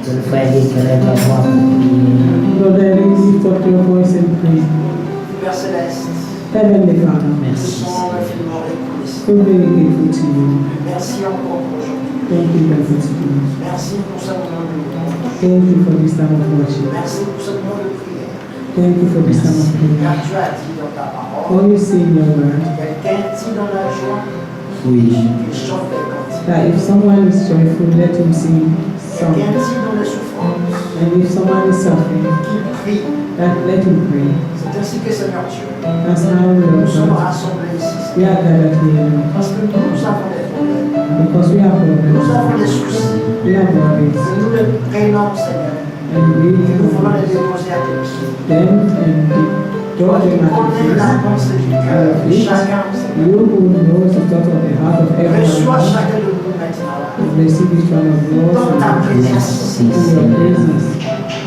Que le frère dit que lève la voix pour prier. Brother, lift up your voice and pray. Père Céleste, Heavenly Father, nous Merci. sommes infiniment reconnaissants. we're very grateful to you. Merci encore pour aujourd'hui. Thank you, God, for today. Merci pour ce moment de louange. Thank you for this time of worship. Merci pour ce moment de prière. Thank you for this time of prayer. Car tu as dit dans ta parole, All you say in your word, quelqu'un dit dans la joie, Oui. il chante des cantiques. that if someone is joyful, let him sing songs. Quelqu'un dit dans les souffrances, And if someone is suffering, qu'il prie. that let him pray. C'est ainsi que Seigneur Dieu, That's how we nous are sommes God. rassemblés ici. We are gathered here Parce que nous avons des problèmes, because we have nous problems, avons des soucis. we have worries, Nous les prenons, Seigneur, and we et nous voulons les have déposer à tes pieds. them and Toi draw qui them at connais your la feet. pensée du cœur de chacun, Seigneur. You who knows the thought of the heart of Reçois everyone, chacun de nous maintenant. receive each one of Dans ta yours présence. in your presence.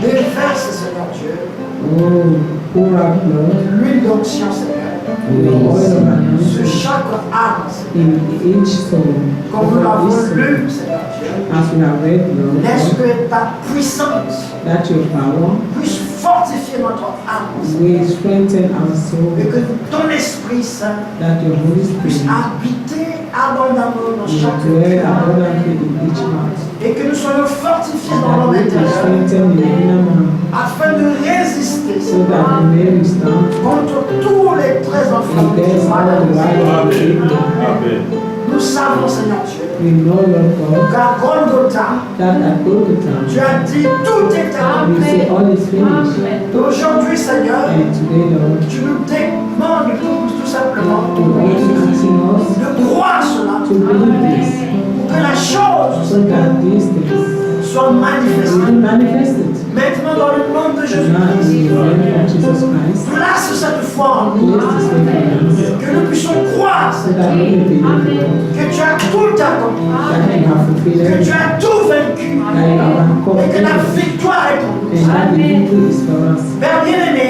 Déverse, Seigneur Dieu, Oh, pour our blood l'huile d'onction, Seigneur, the oil of sur anointing chaque âme, Seigneur. in each soul. Comme nous Over l'avons this soul. lu, Seigneur Dieu, As we have read, laisse Lord, que ta puissance that your power puisse fortifier notre âme, Seigneur. will strengthen our soul, Et que ton Esprit Saint that your Holy puisse Spirit habiter abondamment dans will chaque dwell cœur. abundantly in each heart, Et que nous soyons fortifiés dans that l'homme we will intérieur strengthen in the inner man, afin de résister, so Seigneur, that we may withstand contre tous les traits enflammés against du all mal. the wiles of the evil. Nous savons, Seigneur Dieu, We know, Lord God, qu'à Golgotha, that at Golgotha, tu as dit tout est accompli. you say all is finished. Aujourd'hui, Seigneur, And today, Lord, tu nous demandes tout simplement you are asking us de croire cela to believe this, pour que la chose so that these things soit will manifestée. be manifested. Maintenant, dans le nom de Now, in Jésus-Christ, the name of Jesus Christ, place cette foi en nous, place this faith in us, que nous puissions croire, so Seigneur, that we may believe, Lord, que tu as tout accompli, that you have fulfilled que tu everything, as tout vaincu that you have et conquered que la everything, victoire est pour nous. and that the victory is for us. Père bien-aimé,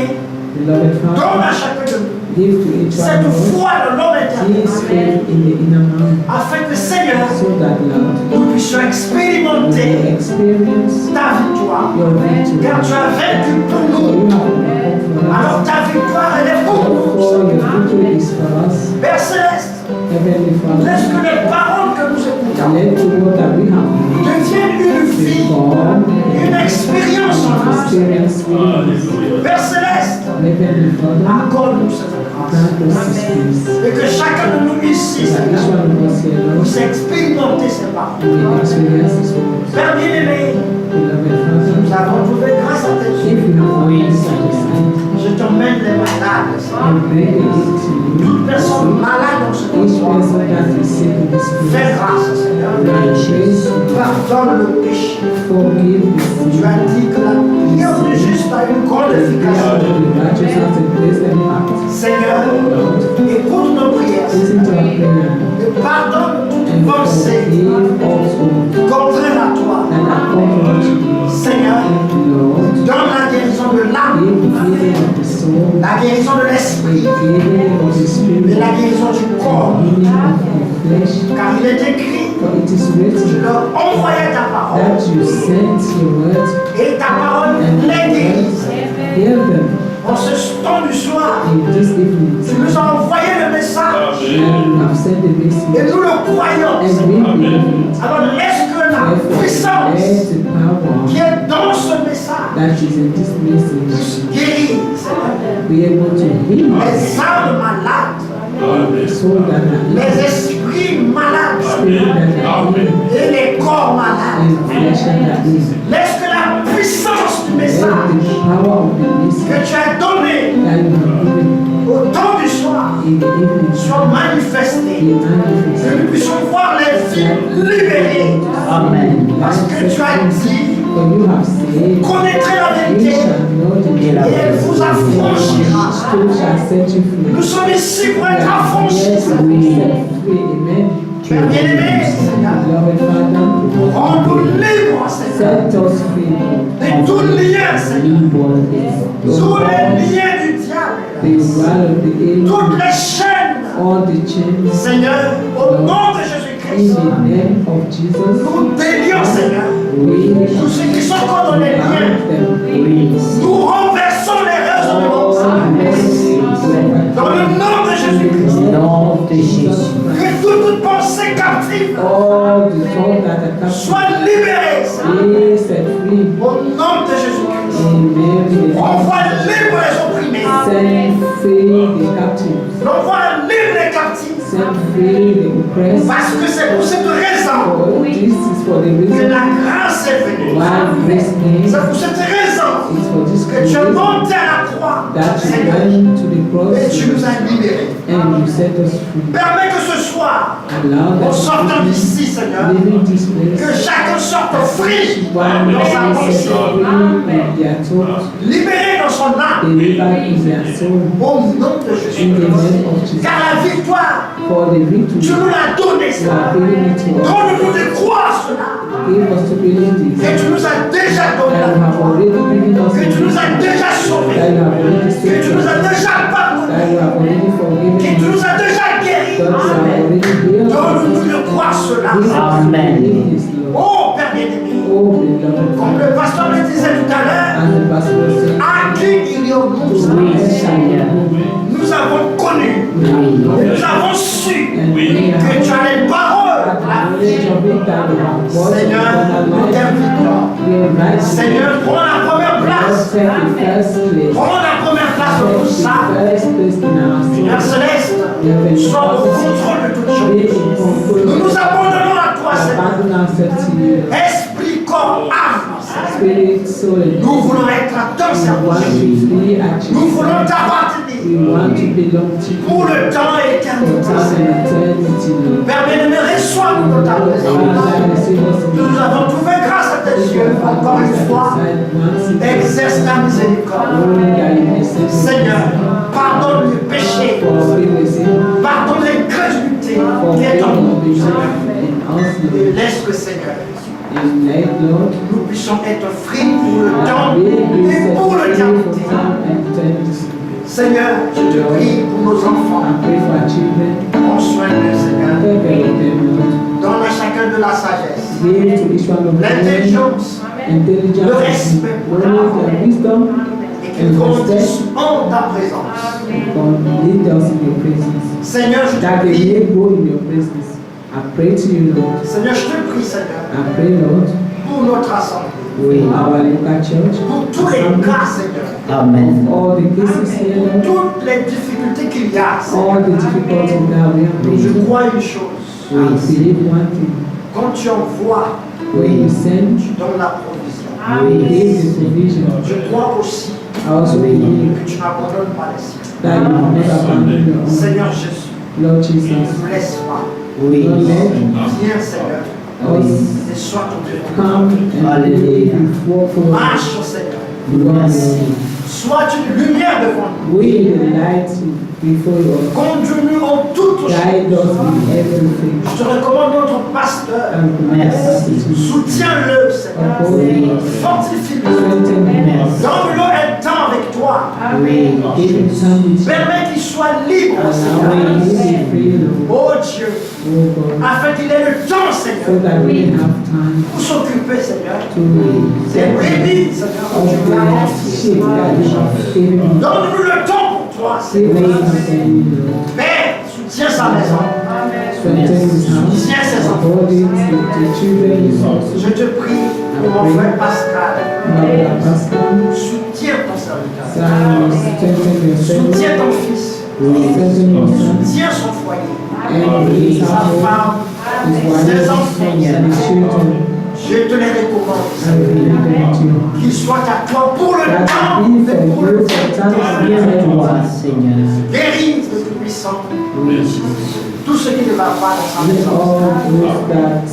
Beloved donne Father, à chacun de nous give to each one cette of us foi dans l'homme intérieur, this faith in the inner man, afin que, Seigneur, so that, Lord, nous puissions we will expérimenter experience ta victoire, your victory. car tu as vaincu pour For nous. you have overcome for Alors us. ta victoire, elle est pour nous. Therefore, your victory is for us. Père Céleste, Heavenly Father, laisse que les paroles que nous écoutons let the word that we have deviennent une vie, become une expérience en nous. experience with Père Céleste, Heavenly Father, accorde-nous cette grâce. grant us this grace. Et que chacun de nous ici, So that each Seigneur, one of us here, Lord, puisse expérimenter ces paroles. will experience this word. Père bien-aimé, Beloved nous Father, avons trouvé grâce à tes if yeux. you have found this satisfied, Je t'emmène les malades, Seigneur. I bring it to you. Toute personne malade dans ce Each endroit, person that is sick in this fais place, grâce, Seigneur. grace, Pardonne le péché. forgive the Tu sin. as dit que la prière du juste a une grande The prayer efficacité. of the righteous has a great impact. Seigneur, écoute nos prières, Listen to our prayer et pardonne toute and pensée forgive also contraire à toi. that are contrary to you. Seigneur, Lord, donne la guérison de l'âme, give the healing of the soul, la guérison de the l'esprit healing of the et spirit, la guérison du the corps. healing of the flesh. Car il est écrit, For it is tu written leur envoyais ta parole that you sent your word et ta parole and les guérit. heal them En ce temps du soir, in this evening. tu nous as envoyé le message And you have sent the et message, nous le croyons. and we believe it. Alors laisse que la Therefore, puissance let the power qui est dans ce message that is in this message puisse guérir, Seigneur, be able to heal les âmes malades, so that les the esprits malades spirit that are in et les corps malades. and flesh that are in. Laisse que la puissance du Let message the power of the message que tu as donné that you have given au temps du soir in the evening soit manifestée. be Que manifested. nous puissions voir les vies libérées. Amen. Parce que tu as dit, For you have said, connaîtrez la you vérité shall know the et truth, elle vous affranchira. truth shall set you free. Nous sommes ici pour être affranchis. Yes, we set free. Amen. Père bien-aimé, Seigneur, Beloved Father, rends-nous libres, Seigneur, set us free de tout lien, Seigneur. Tous les liens du the diable. wall of the enemy, Toutes les chaînes. all the chains, Seigneur, au nom de in Jésus-Christ, the name of Jesus, nous délions, Seigneur, we tous ceux qui sont encore dans les liens. them. Nous renversons les raisonnements dans le nom de Jésus-Christ. Que toute pensée captive All the thoughts that are captive soit libérée, Seigneur. be set free. Au nom de Jésus-Christ. Amen. Envoie libre les opprimés. Set free the captives. Envoie libre les captifs. Set free the oppressed. Parce que c'est pour cette raison For this is for the que reason la grâce est venue. why grace came. C'est pour cette raison It's for this que tu es reason monté à la croix, that you Seigneur, went to the et tu nous cross as libérés. and you set us free. Permets que ce soir, Allow en that sortant d'ici, Seigneur, leaving this que place, chacun sorte free one dans sa man set pensée, free in their thoughts, libéré dans son âme, delivered in their soul, au nom de in the Jésus-Christ. name of Jesus. Car la victoire, For the victory, tu nous l'as donnée, you Seigneur. are giving it to us. Donne-nous de croire cela. Give us to believe this. Que tu nous as déjà donné That la you have victoire. already given us Que tu nous as victory. déjà That sauvés. you have already Que saved tu nous as us. déjà That pardonné. you have already forgiven Que tu us. nous as déjà guéris. That you have already healed Donne-nous de us. croire cela. Give us to Amen. believe this, Lord. Oh, Père bien-aimé. Oh, beloved Comme Father. le pasteur le disait tout à l'heure, And the pastor said, à qui irons-nous? Oui, Seigneur. Nous avons connu, Oui. nous avons su and we que have tu as les paroles that de la knowledge vie. of it that you have brought Seigneur, nous into our life. t'invitons. We invite you. Seigneur, prends la première Lord, place. take the first place. Prends la première place dans tout Take ça. the first place in our Père soul. Céleste, sois au contrôle de toutes Be choses. in control. Nous nous abandonnons à toi, Seigneur. Abandon ourselves to you. Esprit, corps, âme. Spirit, soul, and Nous voulons être à ton we want service. to be at Nous your voulons side. t'appartenir We want to belong to you pour le temps et for l'éternité. time and eternity, Lord. Père bien-aimé, reçois-nous dans ta présence. Father, receive us in Nous avons trouvé grâce à tes yeux, encore une fois. Exerce ta miséricorde. Seigneur, pardonne le péché, pardonne l'incrédulité qui est en nous. Et laisse que, Seigneur, nous puissions être frits pour le temps et pour l'éternité. Seigneur, je te prie pour nos enfants. Prends soin d'eux, Seigneur. Donne à chacun de la sagesse, l'intelligence, le respect pour l'âme, et qu'ils grandissent en ta présence. Seigneur, je te That they prie. may go in your presence. I pray to you, Lord. Seigneur, je te prie, Seigneur, I pray, Lord, pour notre assemblée, for our local church, pour tous les cas, Seigneur, Amen. all the cases here, Lord, toutes les difficultés qu'il y a, Seigneur. all the difficulties that we are Je facing. crois une chose, I believe one thing. quand tu envoies, When you send, tu donnes la provision. you give the provision. Je crois aussi I also believe que tu n'abandonnes pas les siens. that you will not abandon your own. Seigneur Jésus, Lord ne Jesus, nous laisse pas. Oui. don't let Viens, Seigneur, us et sois ton Dieu. come and lay before for us. Marche, Seigneur. Merci. Sois une lumière devant nous. We the light before us. Conduis-nous en toutes choses. Guide us in everything. Je te recommande notre pasteur. And Merci. Soutiens-le, Seigneur. Fortifie-le. strengthen him. Donne-le un temps avec toi. Oui. Give him time with you. Permets qu'il soit libre, Allow him to Seigneur. be free, Lord. Oh Dieu, Oh God. afin qu'il ait le temps, So Seigneur, that we have time pour s'occuper, Seigneur, to des brebis, Seigneur, que of tu lui as the confiées. sheep that you have given him. Donne-nous le temps pour toi, Give Seigneur. him again, Lord. Père, soutiens sa maison. Strengthen his house. Soutiens ses enfants. Body, the children, his house. Je te prie pour mon frère Pascal. Mother, Pastor, Soutiens ton serviteur. Son, strengthen your servant. Soutiens ton fils. Strengthen your son. Soutiens son foyer. And his Sa household, femme. his Ses wife, enfants. and his children. Je te les recommande. I believe in you. Qu'il soit à toi pour le That temps be et for pour le you for time and Viens eternity. toi, Seigneur. Guéris le Tout-Puissant. Oui. Tout ce qui ne va pas dans sa Let maison. all those that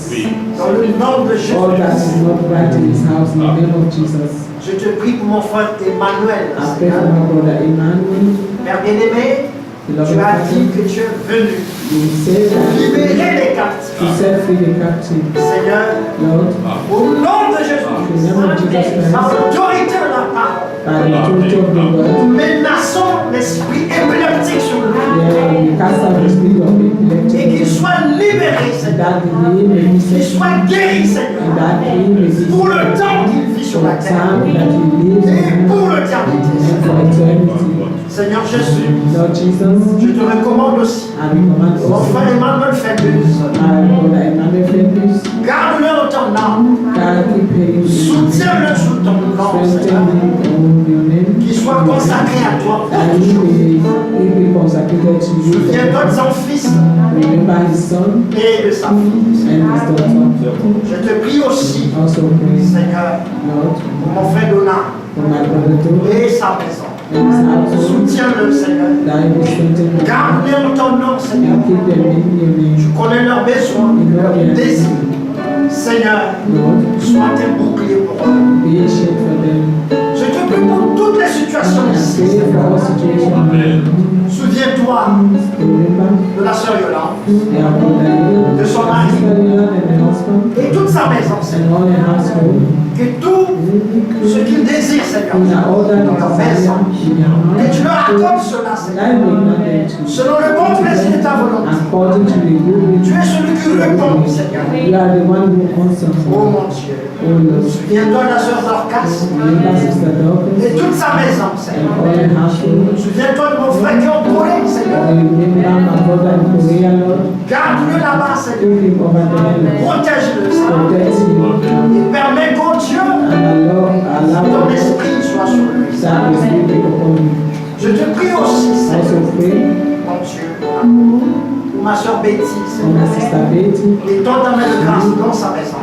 Dans le nom de all that is Jésus. not right in his house in the name of Jesus. Je te prie pour mon frère Emmanuel. I pray for my brother Emmanuel, Père bien-aimé, beloved tu as dit Father. que tu es venu You say that libérer les to captifs. set free the captive. Seigneur, Lord, au nom de in the Jésus, name of Jesus par Christ, l'autorité de la parole, By the authority of the nous word, menaçons l'esprit épileptique sur lui. we cast out the spirit of Et qu'il epileptic, soit libéré, Seigneur. that he may be Qu'il set soit guéri, free, Seigneur. and that he may be Pour le temps qu'il vit sur for la the terre. time that he lives Et on pour earth l'éternité, and Seigneur. for eternity. Seigneur Jésus, Lord Jesus, je te recommande aussi I recommand mon also frère Emmanuel Fébus. my brother Emmanuel Febus, Garde-le en ton âme. God keep him, Soutiens-le sous ton nom, strengthen Seigneur. him on your name, Qu'il soit consacré à toi pour and toujours. he be consecrated to you. Souviens-toi de son fils Remember his son et de sa fille. and his daughter. Je te prie aussi, Also pray, Seigneur, Lord, pour mon frère Donat for my brother too, et sa maison. and his household, Soutiens-le, Seigneur. that he be strengthened Garde-les en ton nom, Seigneur. and keep them in your name. Tu connais leurs besoins, You know leurs their désirs. needs, Seigneur, Lord, sois un bouclier pour eux. be a shield for them. Je te prie pour toutes les situations And ici. pray for all situations. Souviens-toi Remember, de la sœur Yolande their brother Yolanda, De son mari. sister Yolanda and the husband, et toute sa maison, Seigneur. and all their household. Que tout ce qu'ils désirent, Seigneur, In all that dans leur maison, desire in their que heart, tu leur accordes cela, that Seigneur. I will grant them to Selon le bon plaisir de ta volonté. according to the good will. Tu es celui qui répond, Seigneur. You are the one who answers. Oh mon Dieu. Oh Lord, Souviens-toi de la sœur Dorcas remember Sister Dorcas et toute sa maison, and Seigneur. all the household. Souviens-toi de mon frère qui est en Corée, Seigneur. Remember my brother in Korea, Lord. Garde-le là-bas, Seigneur. Keep him over there, Lord. Protège-le, Seigneur. Protect him Et permets qu'au Dieu, and allow ton esprit soit sur lui. that his will be upon him. Je te prie aussi, Seigneur, Also pray mon Dieu, pour ma soeur Betty, for my Seigneur. sister Betty, Et tends ta main de grâce dans sa maison.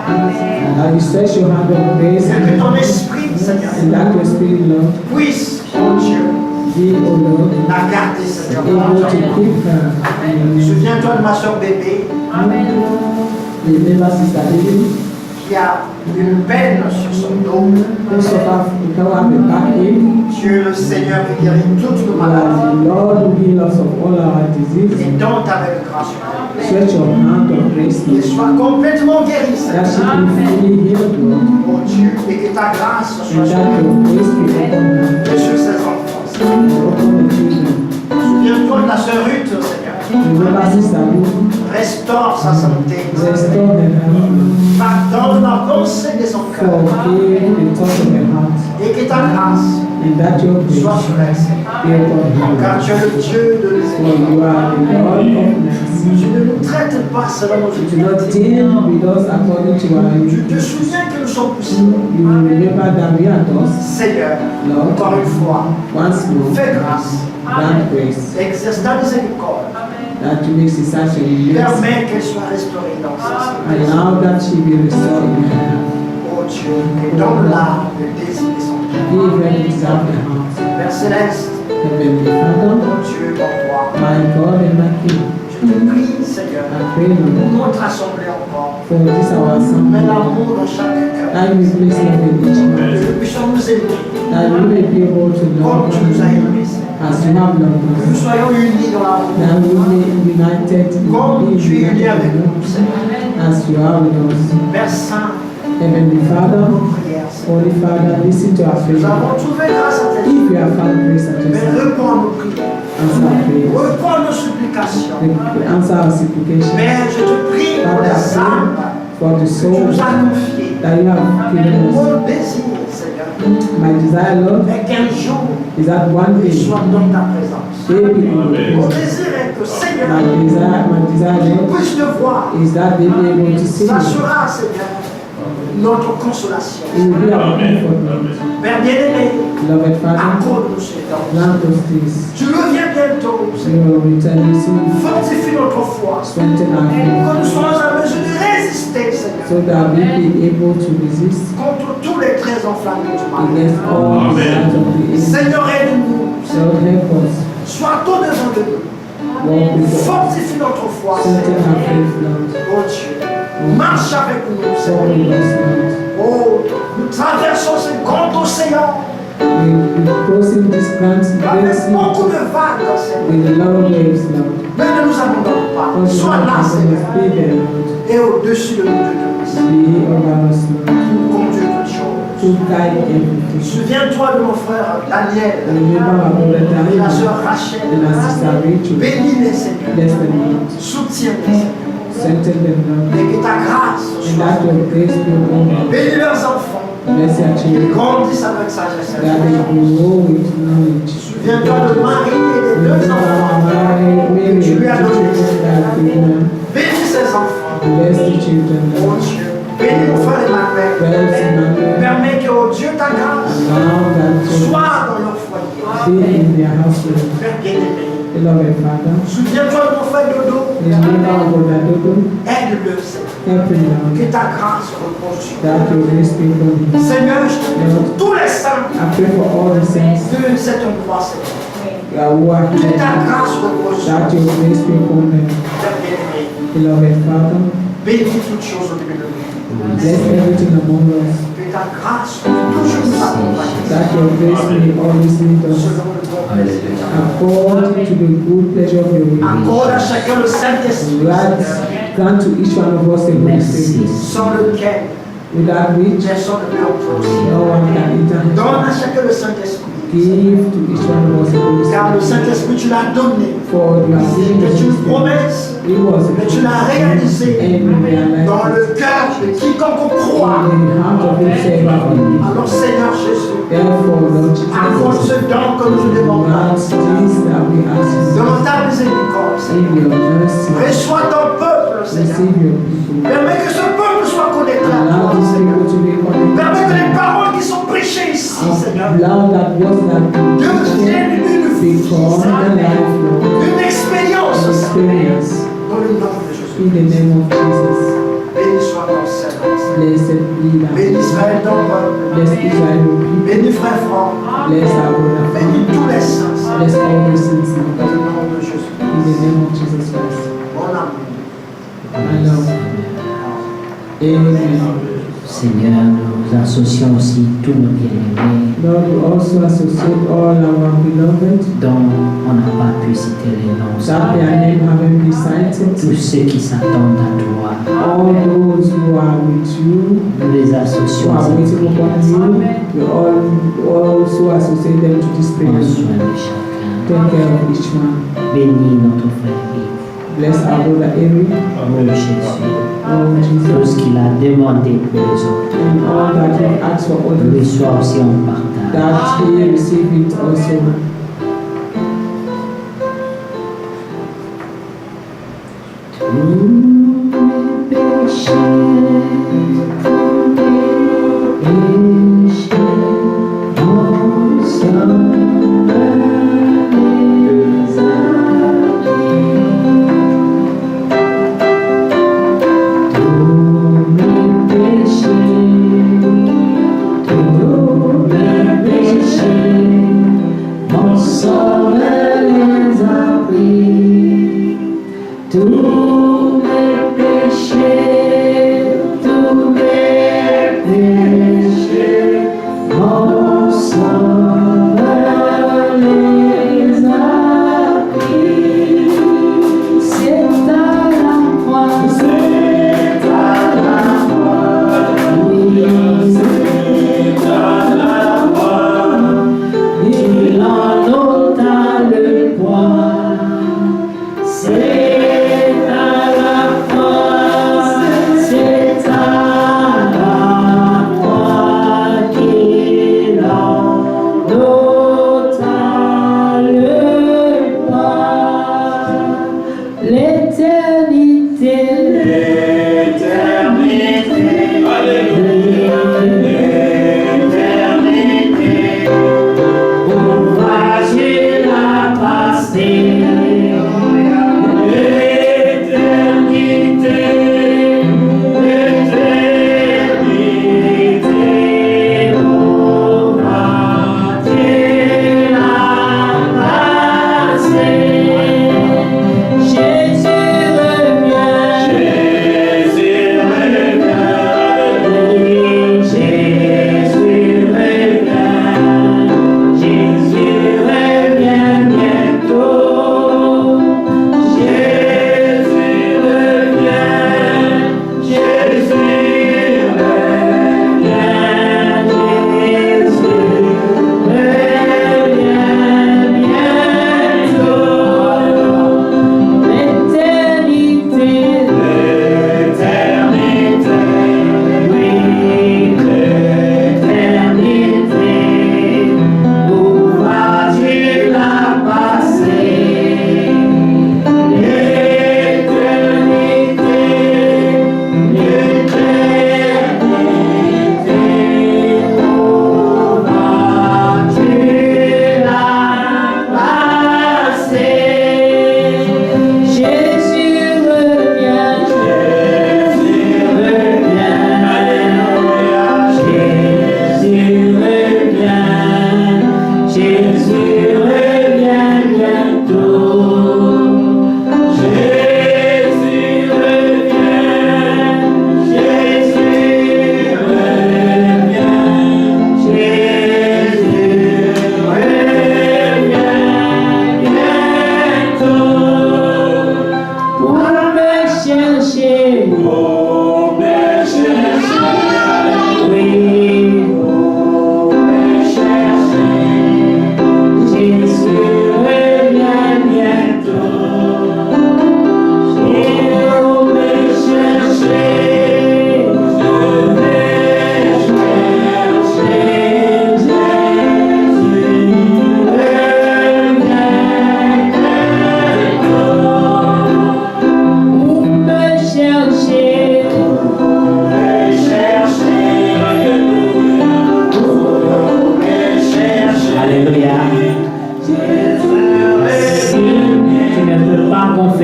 and you stretch your hand of grace Et que ton esprit, Seigneur, and that your spirit, Lord, puisse, mon Dieu, be, oh Lord, la garder, Seigneur. able to keep her in your name. Souviens-toi de ma soeur bébé Remember Sister Baby, qui a une peine sur son dos. who suffer because have a backache. Dieu le Seigneur qui guérit toutes nos You are maladies. the Lord who heals us of all our diseases. Et tends ta main de grâce sur elle. Stretch your hand of grace, Qu'il Lord, soit complètement guéri, that she Seigneur. be fully healed, Lord, Mon Dieu, et que ta grâce soit and sur that elle your grace be upon her et sur ses enfants, Seigneur. and upon the children. Souviens-toi de la sœur Ruth, Seigneur. Remember Sister Ruth, Restaure sa santé. restore her health, Pardonne la pensée de son cœur. forgive the thoughts of her heart, Et que ta grâce and that your grace soit sur elle, Seigneur. be upon Car her. tu es le Dieu de For miséricorde. you are the Lord of mercy. Tu ne nous traites pas selon nos You do études. not deal with us according to our Tu te iniquities. souviens que nous sommes poussières. You will remember that we are dust, Seigneur, Lord, encore une fois, once more, fais grâce. grant grace, Exerce ta miséricorde. that you make cessation in mercy. Permets qu'elle soit restaurée dans sa santé. Allow that she be restored in her health. Oh Dieu, et donne-la le désir de son cœur. Give her the desire of her heart. Père Céleste, Heavenly Father, mon Dieu, mon roi, my God and my King, je te prie, Seigneur, I pray, pour Lord, notre assemblée encore. for this our Mets assembly, l'amour dans chaque cœur. that we place love in each Que heart, nous puissions nous aimer that we may be able to comme love tu nous as one aimés, Seigneur. as you have loved Que nous us, soyons unis dans l'amour. that we may be united Comme in tu es uni united avec in nous, love, Seigneur. as you are with us. Père Saint, Heavenly Father, nos prières, Seigneur. Holy Father, listen to our Nous prayer. avons trouvé grâce à tes If you have found grace at your mais side, réponds à nos prières. answer our prayers. Réponds à nos supplications. Answer our supplications. Mais je te prie pour les âmes For the que tu soul nous as confiées. that you have given us. Mon désir, Seigneur, My desire, Lord, est qu'un jour, is that one ils day soient dans ta présence. they be in your Mon presence. désir est que, Seigneur, My desire, qu'ils Lord, puissent te voir. is that they be able to see Ça you. sera, Seigneur, notre consolation. It will be our comfort, Lord. Père bien-aimé, Beloved Father, accorde-nous ce temps. grant us this. Tu reviens bientôt, We Seigneur. will return soon. Fortifie notre foi. Strengthen our Que faith nous soyons en mesure de résister, Seigneur, so that we be able to resist contre tous les traits enflammés du mal. against all the plans of the enemy. Seigneur, aide-nous. Lord, help us. Sois au devant de nous. Walk with us. Fortifie notre foi, Strengthen Seigneur. our faith, Lord. Oh Dieu, marche avec nous, Walk Seigneur. with us, Lord. Oh, nous traversons ce grand océan We crossing this grand avec sea beaucoup de vagues, Seigneur. with a lot of waves, Lord. Mais ne nous abandonne pas. Because you Sois là, have Seigneur. us be there, Lord. Et au-dessus de nous, de nous, Be over us, Lord. pour conduire toutes choses. To should guide everything. Souviens-toi de mon frère Daniel, Remember my brother de la Daniel sœur and Rachel. my sister Rachel. Bénis-les, Seigneur. Bless them, Lord. Soutiens-les, Seigneur. Strengthen them, Lord. Et que ta grâce And soit. that your grace be upon them. Bénis leurs enfants. Bless your Qu'ils children. grandissent avec sagesse. That they grow with knowledge. Souviens-toi de Marie et des deux enfants que tu lui as donnés. Bénis ces enfants. Bless the children, Oh Lord. Dieu. Bénis mon frère Emmanuel. Bless Emmanuel. Permets que, oh Dieu, ta grâce Allow that to soit dans leur foyer. be in their household. Père bien-aimé. Beloved Father, Souviens-toi de mon frère Dodo. remember our brother Dodo. Aide-le, Seigneur. Help him, Lord. Que ta grâce repose sur lui. That your grace be upon him. Seigneur, je te prie pour tous les saints I pray for all the saints de cet endroit, Seigneur. who are Que ta here. grâce repose sur That lui. your grace be upon them. Père bien-aimé. Beloved Father, Bénis toutes choses au milieu de nous. bless everything among us. Que ta grâce toujours nous accompagne. That your grace may always lead us Selon le bon plaisir. according to the good pleasure of your will. Accorde à chacun le Saint-Esprit, Grant, Seigneur, grant to each one of us a Holy Spirit, sans lequel without which personne ne peut entrer. no one can enter. Donne à chacun le Saint-Esprit. Give to each one of us a Holy Car le Spirit. Saint-Esprit, tu l'as donné. For you have given C'est us une a Spirit. promesse. It was a Mais tu l'as réalisé and we realized dans le cœur de quiconque croit. in the heart of whosoever believes. Alors Seigneur Jésus, Therefore, Lord accorde Jesus, ce don que nous te demandons. grant this that we ask you. Dans ta miséricorde, Seigneur. In your mercy, Reçois ton peuple, Seigneur. receive your people. Permets que ce peuple soit connecté à Allow toi, these Seigneur. people to be Permets que les connected. paroles qui sont prêchées ici, Seigneur, Allow that was that deviennent une vie, become a life, Lord, une expérience, an Seigneur. experience. Dans le nom de Jésus. In the name of Jesus, Béni soit ton Seigneur. blessed be thou. Béni Israël, ton peuple. Bless Israel, your people. Béni frère Franck. Bless our brother. Bénis tous les saints, Seigneur. Bless all the saints Dans now. le nom de Jésus. In the name of Jesus Christ. Mon amour. My Lord. Amen. Seigneur, nous associons aussi tous nos bien-aimés Lord, we also associate all our beloved dont on n'a pas pu citer les noms. that their name haven't been cited. Tous ceux qui s'attendent à toi, All those who are with you, nous les who associons are à cette waiting upon prière. you, we all also associate them to this Prends prayer. soin de chacun. Take care of each one. Bénis notre frère Yves. Bless our brother Eric, Oh Jésus, oh tout Jesus, ce qu'il a demandé pour les autres, and all that he asks for lui others, soit aussi en partage. that he receive it also. Tous mes péchés, mon sang les tous mes péchés, mon sang les a pris. Tous mes péchés, mon sauveur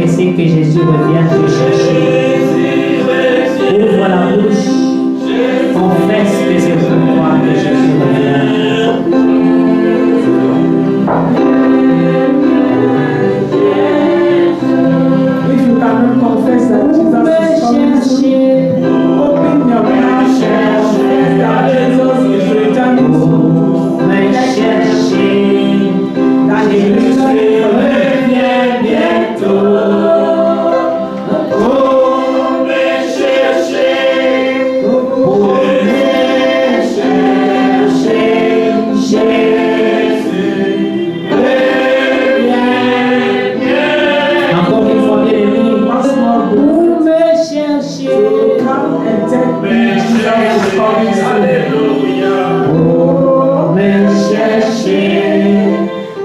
pressé que Jésus revienne te chercher. Ouvre la bouche, confesse que c'est pour toi que Jésus revient. If you cannot confess that Jesus is coming soon, open your mouth and confess that Jesus is returning soon. Me chercher, That he is Jésus returning for you. revient bientôt. Oh, me chercher, oh, me chercher, Jésus revient bientôt. Encore une fois, bien-aimé, Once more, pour me chercher. come and take me. Jesus is coming soon. Oh, me chercher,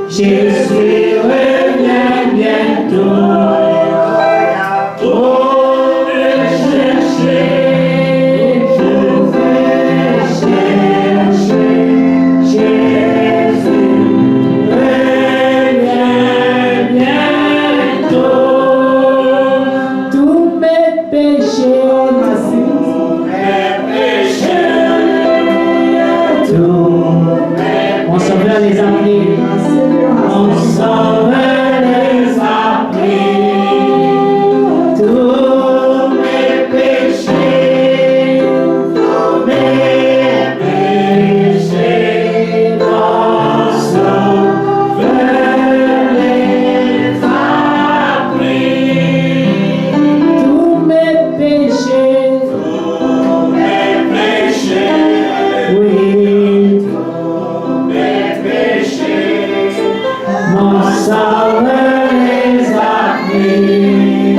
Jésus revient bientôt. Oh, me chercher, je vais chercher, Jésus revient bientôt. Tous mes péchés, mon sauveur les a pris. Mon sauveur les a pris. Tous mes péchés, tous mes péchés. Mon sauveur les a pris. Tous mes péchés, tous mes péchés. Oui. Mon sauveur les a pris.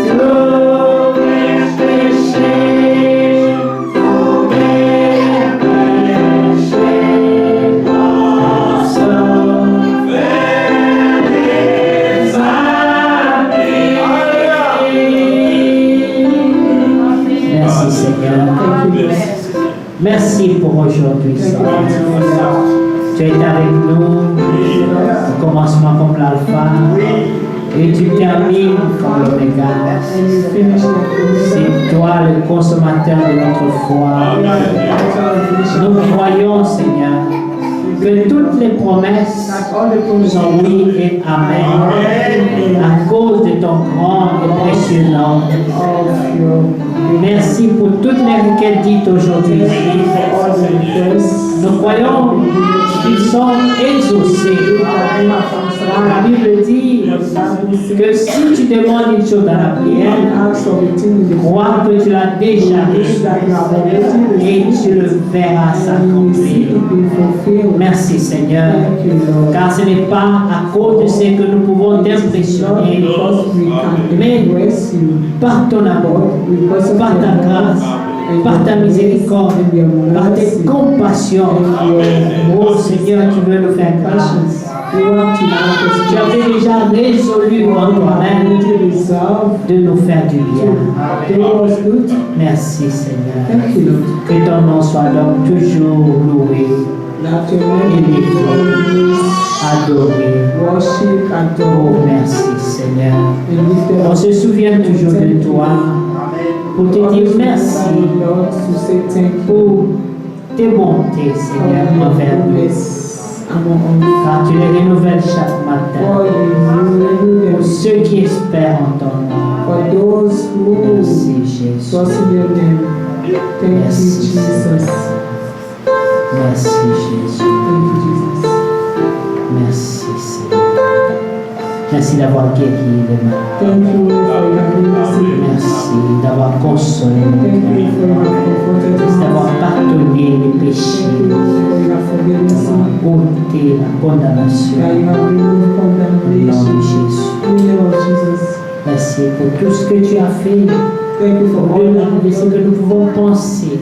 Tous mes péchés, tous mes péchés. Mon sauveur les a pris. Merci Seigneur. Merci pour aujourd'hui, Seigneur. Tu es avec nous au commencement comme l'alpha et tu termines comme l'oméga. C'est toi le consommateur de notre foi. Nous croyons, Seigneur, que toutes les promesses sont oui et amen à cause de ton grand et précieux nom. Merci pour toutes les requêtes dites aujourd'hui. Nous croyons qu'ils sont exaucés. La Bible dit que si tu demandes une chose dans la prière, crois que tu l'as déjà reçu et tu le verras s'accomplir. Merci Seigneur, car ce n'est pas à cause de ce que nous pouvons t'impressionner, mais par ton amour, par ta grâce, par ta miséricorde, par tes compassions. Oh Seigneur, tu veux nous faire grâce. Tu avais déjà résolu en toi-même de nous faire du bien. Merci Seigneur. Que ton nom soit donc toujours loué, élevé, adoré. Oh merci Seigneur. On se souvient toujours de toi pour te dire merci pour tes bontés Seigneur envers nous. Car tu les renouvelles chaque matin pour ceux qui espèrent en ton nom. Merci Jésus. Merci Jésus. Merci Jésus. Merci Seigneur. Merci d'avoir guéri les malades. Merci d'avoir consolé les cœurs. Merci d'avoir pardonné les péchés. D'avoir ôté la condamnation. Au nom de Jésus. Merci pour tout ce que tu as fait. De ce que nous pouvons penser.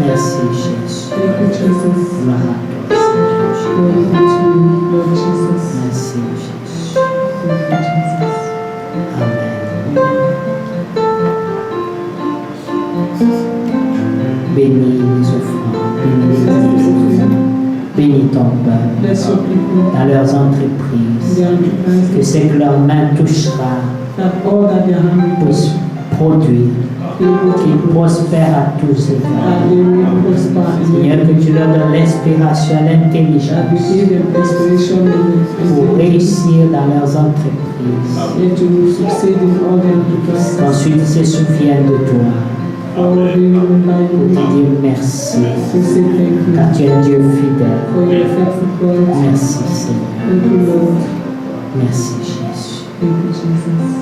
Merci Jésus. Gloire à toi Seigneur Jésus. Merci Jésus. Amen. Bénis les offrandes, bénis les Bénis ton peuple Bless your people. dans leurs entreprises. Their enterprises. Que ce que leur main touchera That all that their hand will puisse produire, qu'ils prosper. prospèrent à tous égards. That they will prosper. Seigneur, que tu leur donnes l'inspiration, That we l'intelligence give them inspiration pour and réussir dans leurs entreprises. yet to succeed in all their enterprises. Qu'ensuite ils se souviennent de toi For they will rely pour on te you. dire merci, To say thank you car tu es un Dieu fidèle. for your faithful God. Merci Seigneur, Thank you, Lord. merci Jésus. Thank you, Jesus.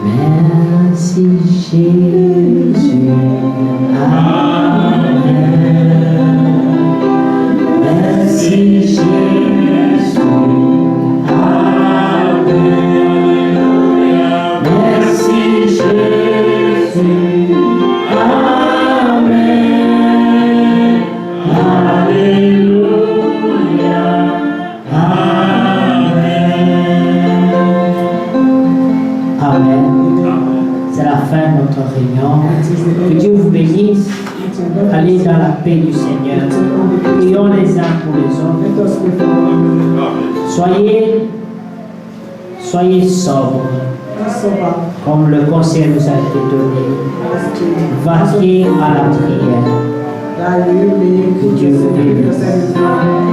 Merci Jésus. Amen. Merci Jésus. Amen. Merci Jésus. Amen. Alléluia. Amen. Amen. C'est la fin de notre réunion. Que Dieu vous bénisse. Allez dans la paix du Seigneur. Prions les uns pour les autres. Let us pray for one another. Soyez sobres, Let's sober. comme le conseil nous a été donné. Let's Vaquez à la prière. that you may put yourself in prayer.